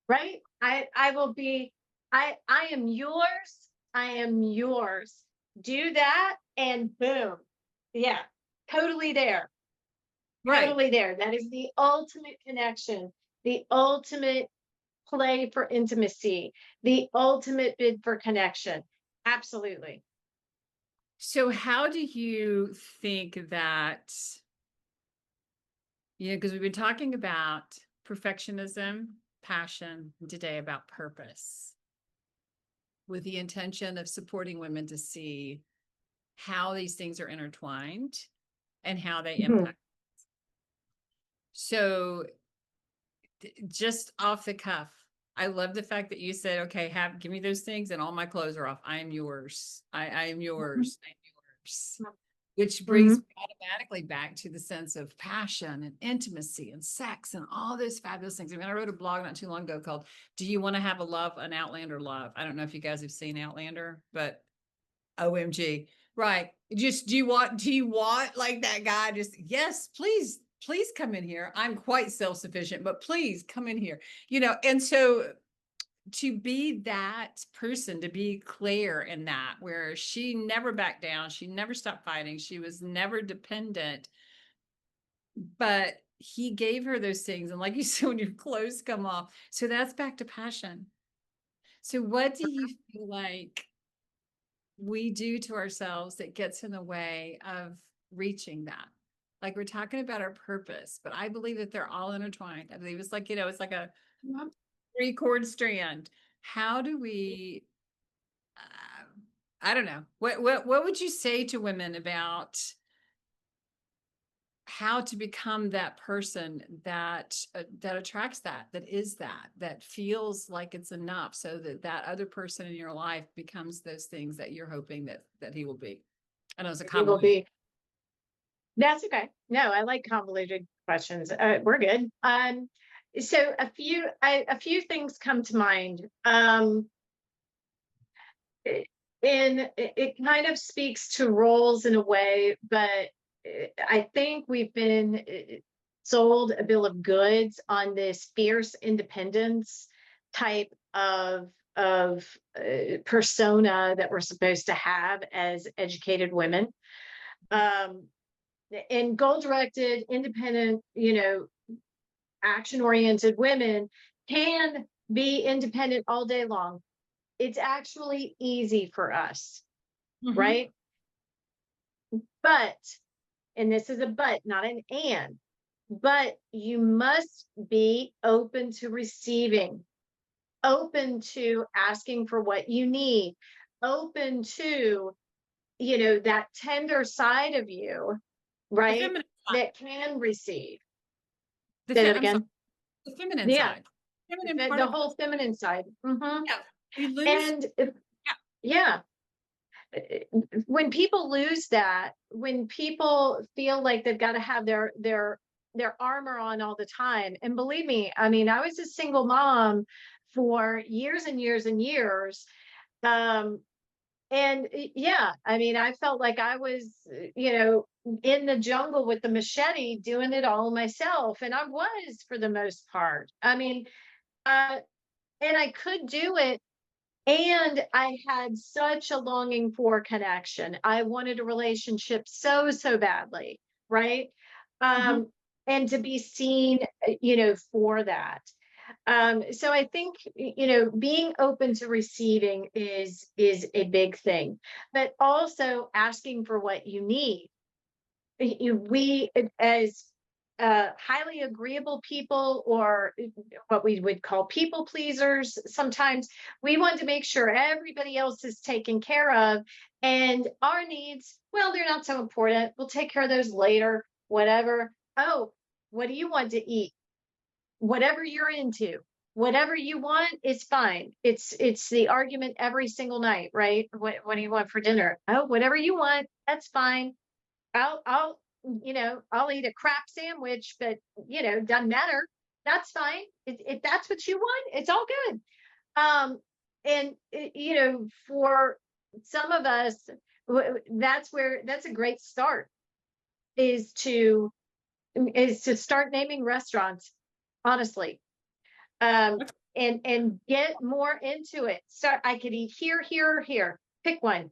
right? I will be, I am yours. I am yours. Do that and boom. Yeah, totally there. Right. Totally there. That is the ultimate connection, the ultimate play for intimacy, the ultimate bid for connection. Absolutely. So how do you think that, because we've been talking about perfectionism, passion, and today about purpose, with the intention of supporting women to see how these things are intertwined and how they Mhm. impact. So just off the cuff, I love the fact that you said, okay, give me those things and all my clothes are off. I am yours. I am yours. I'm yours. Which brings Mhm. me automatically back to the sense of passion and intimacy and sex and all those fabulous things. I mean, I wrote a blog not too long ago called "Do You Want to Have an Outlander Love?" I don't know if you guys have seen Outlander, but OMG. Right. Just do you want like that guy? Just, yes, please come in here. I'm quite self-sufficient, but please come in here. And so to be that person, to be clear in that, where she never backed down, she never stopped fighting, she was never dependent, but he gave her those things. And like you said, when your clothes come off, so that's back to passion. So what do you feel like we do to ourselves that gets in the way of reaching that? Like, we're talking about our purpose, but I believe that they're all intertwined. I believe it's like, it's like a Mhm. 3-chord strand. How do we, I don't know. What would you say to women about how to become that person that attracts that feels like it's enough, so that other person in your life becomes those things that you're hoping that he will be? I know it's a We will convolution. be. That's okay. No, I like convoluted questions. We're good. So a few things come to mind. It- and it kind of speaks to roles in a way, but I think we've been sold a bill of goods on this fierce independence type of persona that we're supposed to have as educated women. Um, and goal directed, independent, action oriented women can be independent all day long. It's actually easy for us, Mhm. right? But, and this is a but, not an and, but you must be open to receiving, open to asking for what you need, open to, that tender side of you, The right? feminine side. That can receive. The Say that I'm sorry, again. the feminine Yeah. side. Feminine part The of whole feminine side. yeah. We lose. And Yeah. yeah, when people lose that, when people feel like they've got to have their armor on all the time, and believe me, I mean, I was a single mom for years and years and years. Um, yeah, I mean, I felt like I was, you know, in the jungle with the machete doing it all myself. And I was for the most part. I mean, uh, and I could do it. And I had such a longing for connection. I wanted a relationship so, so badly, right? Mhm. Um, and to be seen, you know, for that. So I think, you know, being open to receiving is a big thing, but also asking for what you need. We as highly agreeable people, or what we would call people pleasers, sometimes we want to make sure everybody else is taken care of, and our needs, well, they're not so important, we'll take care of those later, whatever. Oh, what do you want to eat? Whatever you're into, whatever you want is fine. It's the argument every single night, right? What do you want for dinner? Oh, whatever you want, that's fine. I'll, you know, I'll eat a crap sandwich, but you know, doesn't matter. That's fine. If that's what you want, it's all good. And you know, for some of us, that's a great start, is to start naming restaurants, honestly. Um, and get more into it. Start. I could eat here, here, or here. Pick one.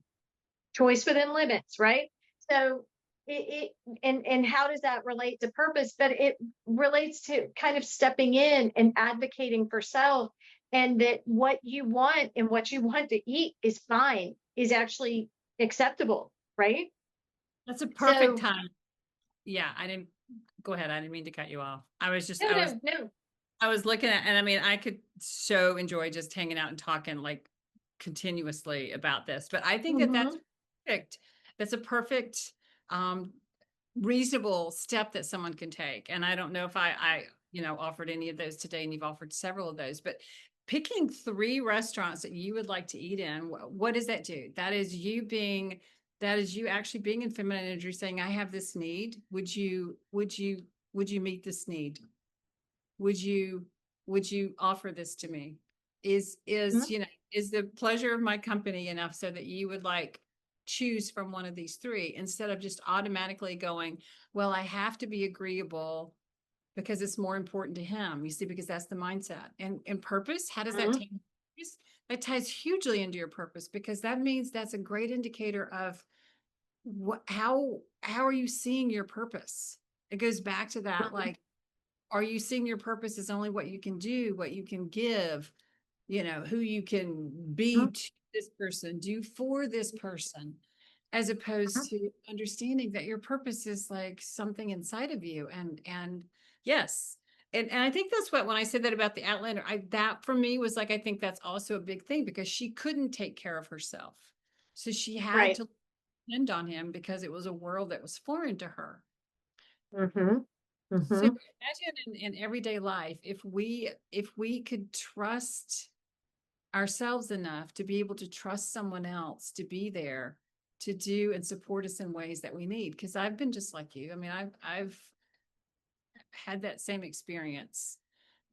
Choice within limits, right? So and how does that relate to purpose? But it relates to kind of stepping in and advocating for self, and that what you want and what you want to eat is fine, is actually acceptable, right? That's a perfect So time. Yeah, I didn't go ahead. I didn't mean to cut you off. no, no, no. I was looking at, and I mean, I could so enjoy just hanging out and talking like continuously about this, but I think that that's Hmm. perfect. That's a perfect, um, reasonable step that someone can take. And I don't know if you know, offered any of those today, and you've offered several of those, but picking 3 restaurants that you would like to eat in, what does that do? That is you actually being in feminine energy, saying, I have this need. Would you meet this need? Would you offer this to me? Is you know, is the pleasure of my company enough so that you would like choose from one of these 3, instead of just automatically going, well, I have to be agreeable because it's more important to him, you see, because that's the mindset. And purpose, how does that Hmm. take purpose? That ties hugely into your purpose, because that means that's a great indicator of how are you seeing your purpose. It goes back to that, like, are you seeing your purpose as only what you can do, what you can give, you know, who you can be to this person, do for this person, as opposed to understanding that your purpose is like something inside of you. And yes. And I think that's what, when I said that about the Outlander, that for me was like, I think that's also a big thing, because she couldn't take care of herself. So she had Right. to depend on him because it was a world that was foreign to her. Hmm. So Hmm. imagine in everyday life, if we could trust ourselves enough to be able to trust someone else to be there to do and support us in ways that we need. Because I've been just like you. I mean, I've had that same experience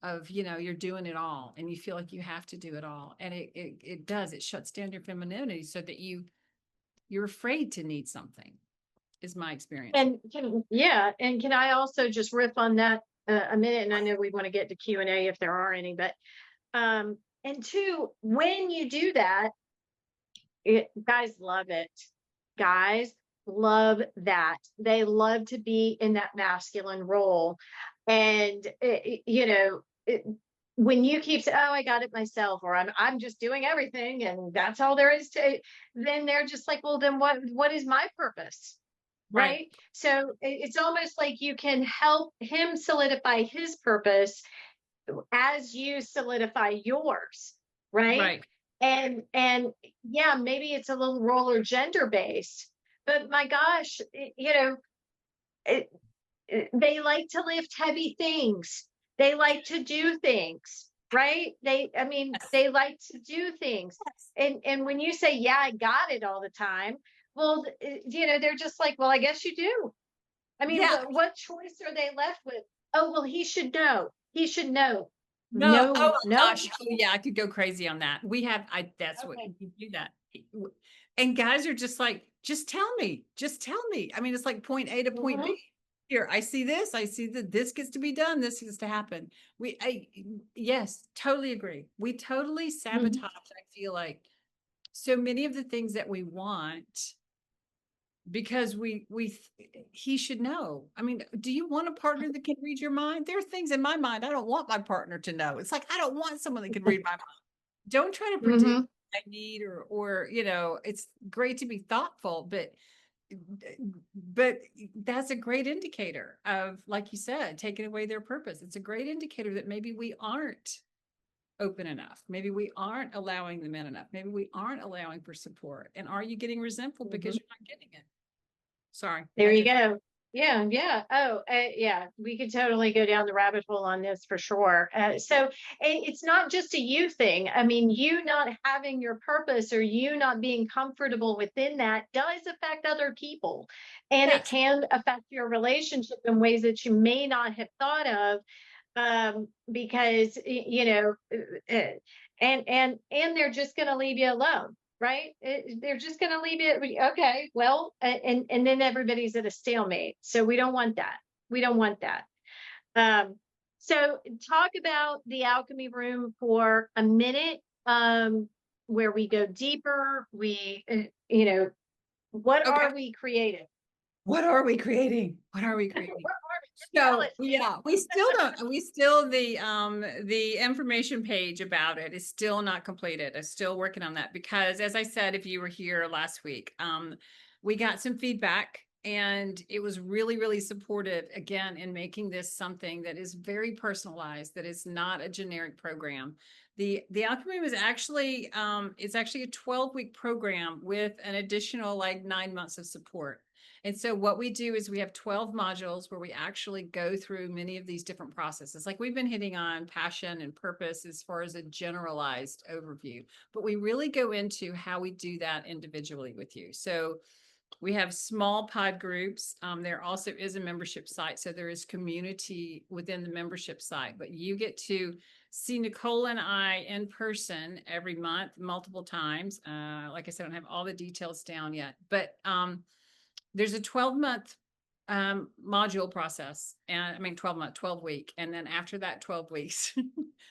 of, you know, you're doing it all and you feel like you have to do it all. And it does, it shuts down your femininity so that you're afraid to need something, is my experience. And yeah, and can I also just riff on that a minute? And I know we want to get to Q&A if there are any, but and two, when you do that, guys love it. Guys love that. They love to be in that masculine role. And you know, when you keep saying, "Oh, I got it myself," or I'm just doing everything and that's all there is to it, then they're just like, "Well, then what is my purpose?" Right. Right? So it's almost like you can help him solidify his purpose as you solidify yours, right? Right. And yeah, maybe it's a little role or gender based, but my gosh, you know, it, they like to lift heavy things. They like to do things, right? I mean, Yes. they like to do things. Yes. And when you say, "Yeah, I got it" all the time, well, you know, they're just like, "Well, I guess you do." I mean, Yeah. what choice are they left with? Oh, well, he should know. He should know. No, oh No, my no. gosh. Oh yeah, I could go crazy on that. That's what Okay. you do that. And guys are just like, just tell me, just tell me. I mean, it's like point A to point Mhm, B. Here, I see this, I see that this gets to be done, this gets to happen. Yes, totally agree. We totally mhm, sabotage, I feel like, so many of the things that we want because he should know. I mean, do you want a partner that can read your mind? There are things in my mind I don't want my partner to know. It's like I don't want someone that can read my mind. Don't try to predict mhm, what I need or it's great to be thoughtful, but that's a great indicator of, like you said, taking away their purpose. It's a great indicator that maybe we aren't open enough. Maybe we aren't allowing them in enough. Maybe we aren't allowing for support. And are you getting resentful because mhm. you're not getting it? Sorry, There I you just go. Yeah, yeah. Oh, yeah. We could totally go down the rabbit hole on this for sure. So it's not just a you thing. I mean, you not having your purpose or you not being comfortable within that does affect other people, and it yes. can affect your relationship in ways that you may not have thought of, because and they're just going to leave you alone, right? They're just going to leave you. Okay, well, and then everybody's at a stalemate. So we don't want that. We don't want that. Um, so talk about the alchemy room for a minute, where we go deeper. What Okay. are we creating? What are we creating? What are we creating? What are we? Just tell So us, yeah, we still don't, we still, the information page about it is still not completed. I'm still working on that because as I said, if you were here last week, we got some feedback and it was really, really supportive again in making this something that is very personalized, that is not a generic program. The alchemy was actually, it's actually a 12-week program with an additional like 9 months of support. And so what we do is we have 12 modules where we actually go through many of these different processes. Like we've been hitting on passion and purpose as far as a generalized overview, but we really go into how we do that individually with you. So we have small pod groups. There also is a membership site. So there is community within the membership site, but you get to see Nicole and I in person every month, multiple times. Like I said, I don't have all the details down yet, but there's a 12-month module process. And I mean, 12 week. And then after that 12 weeks,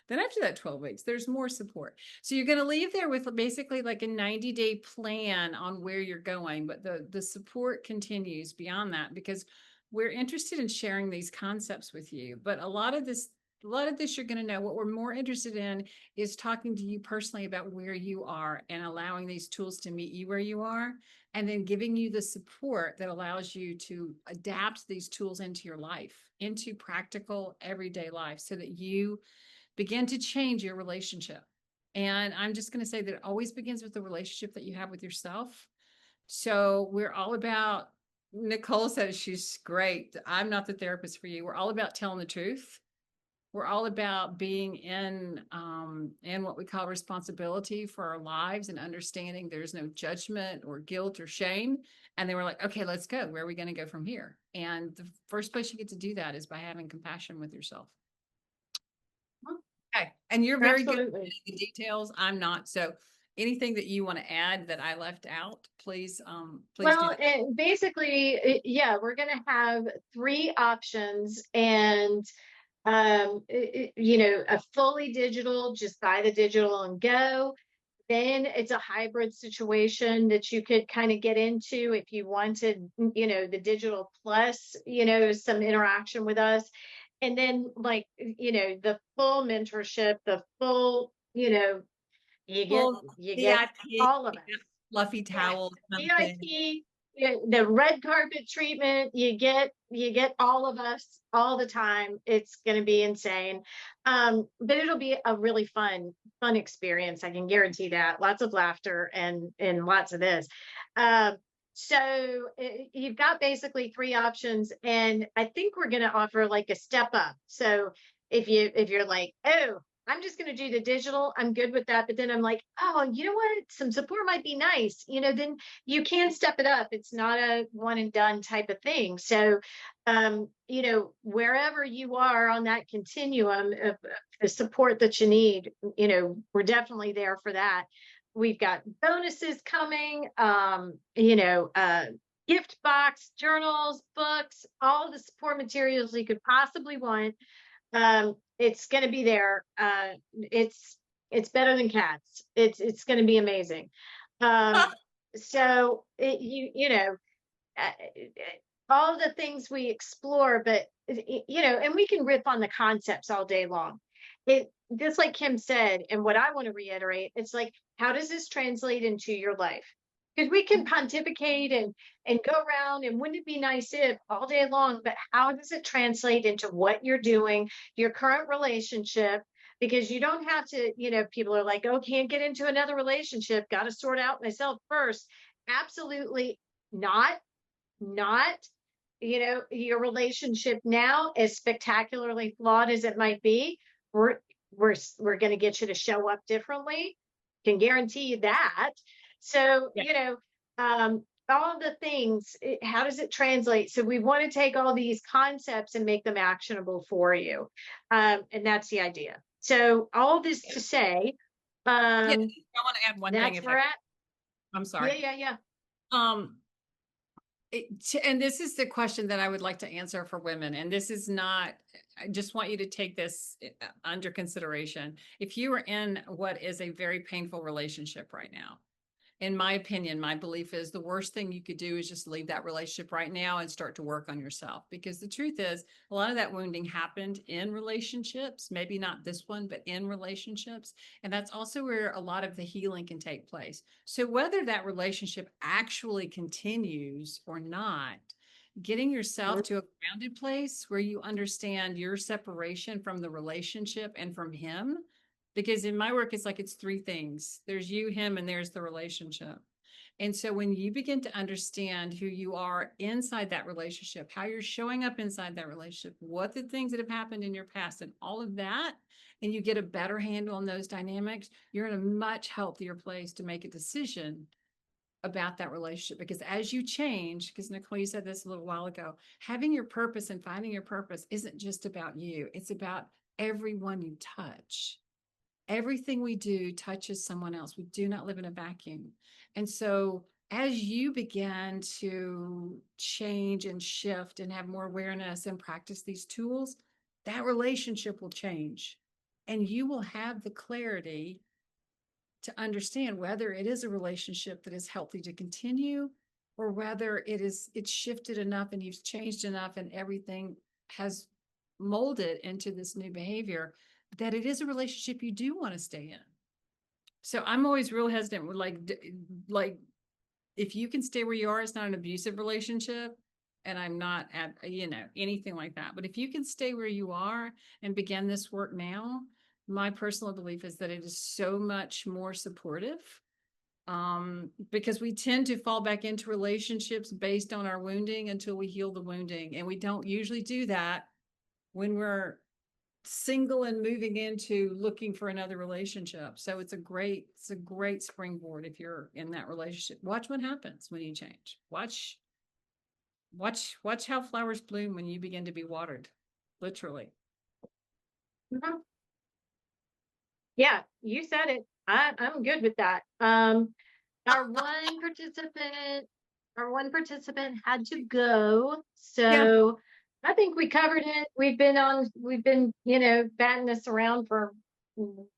then after that 12 weeks, there's more support. So you're going to leave there with basically like a 90-day plan on where you're going. But the support continues beyond that because we're interested in sharing these concepts with you. But a lot of this you're going to know. What we're more interested in is talking to you personally about where you are and allowing these tools to meet you where you are, and then giving you the support that allows you to adapt these tools into your life, into practical everyday life, so that you begin to change your relationship. And I'm just going to say that it always begins with the relationship that you have with yourself. So we're all about, Nicole says she's great. I'm not the therapist for you. We're all about telling the truth. We're all about being in what we call responsibility for our lives and understanding there's no judgment or guilt or shame. And then we're like, okay, let's go. Where are we going to go from here? And the first place you get to do that is by having compassion with yourself. Okay. And you're very good at absolutely. the details. I'm not. So anything that you want to add that I left out, please do Well, that. and basically, yeah, we're going to have three options, and a fully digital, just buy the digital and go. Then it's a hybrid situation that you could kind of get into if you wanted, the digital plus, some interaction with us. And then like, the full mentorship, the full, you get Full you get VIP, all of us. fluffy Yes, towel kind of thing. VIP, the red carpet treatment, you get all of us all the time. It's going to be insane. But it'll be a really fun experience. I can guarantee that. Lots of laughter and lots of this. Um, you've got basically three options, and I think we're going to offer like a step up. So if you're like, oh, I'm just going to do the digital. I'm good with that. But then I'm like, oh, you know what? Some support might be nice. Then you can step it up. It's not a one and done type of thing. So, wherever you are on that continuum of the support that you need, we're definitely there for that. We've got bonuses coming, gift box, journals, books, all the support materials you could possibly want. It's going to be there. It's better than cats. It's going to be amazing. So uh, all the things we explore, but and we can riff on the concepts all day long. It just like Kim said, and what I want to reiterate, it's like, how does this translate into your life? Because we can pontificate and go around, and wouldn't it be nice if all day long, but how does it translate into what you're doing, your current relationship? Because you don't have to, people are like, oh, can't get into another relationship, got to sort out myself first. Absolutely not. Your relationship now, as spectacularly flawed as it might be, we're going to get you to show up differently. Can guarantee you that. So, all the things, how does it translate? So we want to take all these concepts and make them actionable for you. And that's the idea. So all this to say, I want to add one thing. That's where we're at. I'm sorry. Yeah. And this is the question that I would like to answer for women. And this is not, I just want you to take this under consideration. If you are in what is a very painful relationship right now, in my opinion, my belief is the worst thing you could do is just leave that relationship right now and start to work on yourself. Because the truth is, a lot of that wounding happened in relationships, maybe not this one, but in relationships. And that's also where a lot of the healing can take place. So whether that relationship actually continues or not, getting yourself to a grounded place where you understand your separation from the relationship and from him. Because in my work, it's like it's three things. There's you, him, and there's the relationship. And so when you begin to understand who you are inside that relationship, how you're showing up inside that relationship, what the things that have happened in your past and all of that, and you get a better handle on those dynamics, you're in a much healthier place to make a decision about that relationship. Because as you change, because Nicole, you said this a little while ago, having your purpose and finding your purpose isn't just about you. It's about everyone you touch. Everything we do touches someone else. We do not live in a vacuum. And so as you begin to change and shift and have more awareness and practice these tools, that relationship will change. And you will have the clarity to understand whether it is a relationship that is healthy to continue, or whether it's shifted enough and you've changed enough and everything has molded into this new behavior that it is a relationship you do want to stay in. So I'm always real hesitant with like if you can stay where you are, it's not an abusive relationship, and I'm not at anything like that. But if you can stay where you are and begin this work now, my personal belief is that it is so much more supportive. Because we tend to fall back into relationships based on our wounding until we heal the wounding, and we don't usually do that when we're single and moving into looking for another relationship. So it's a great springboard if you're in that relationship. Watch what happens when you change. Watch how flowers bloom when you begin to be watered, literally. Mm-hmm. Yeah, you said it. I'm good with that. Our one participant had to go, so I think we covered it. We've been, batting this around for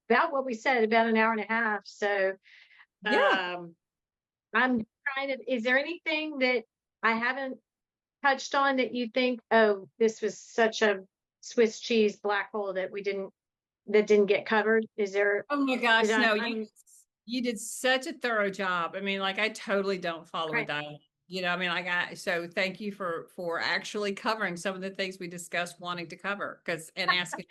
about what we said, about an hour and a half. So, I'm trying to, is there anything that I haven't touched on that you think, oh, this was such a Swiss cheese black hole that didn't get covered? Is there? Oh my gosh, no, you did such a thorough job. I mean, like I totally don't follow a diet. I mean, so thank you for actually covering some of the things we discussed wanting to cover and asking.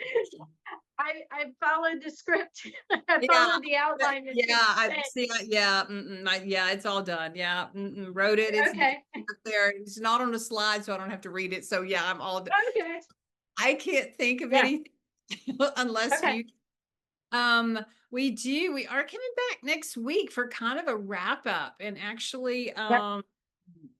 I followed the script. I followed the outline. It's all done. Yeah. Wrote it. It's there. It's not on the slide, so I don't have to read it. So yeah, I'm all done. Okay. I can't think of anything unless you We are coming back next week for kind of a wrap up, and actually, Yep.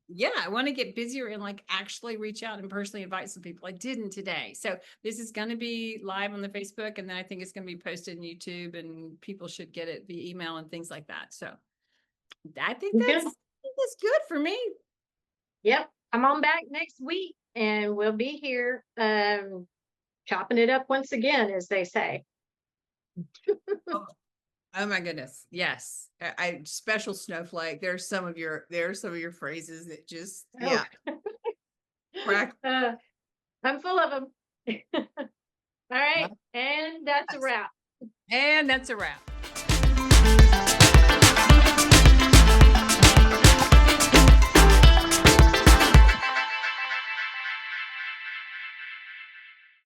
yeah, I want to get busier and like actually reach out and personally invite some people. I didn't today. So this is going to be live on the Facebook, and then I think it's going to be posted on YouTube, and people should get it via email and things like that. So I think Good. that's good for me. Yep. Come on back next week and we'll be here chopping it up once again, as they say. Oh my goodness. Yes. I special snowflake. There's some of your phrases that just, Oh. yeah. Crack. I'm full of them. All right. And that's a wrap. And that's a wrap.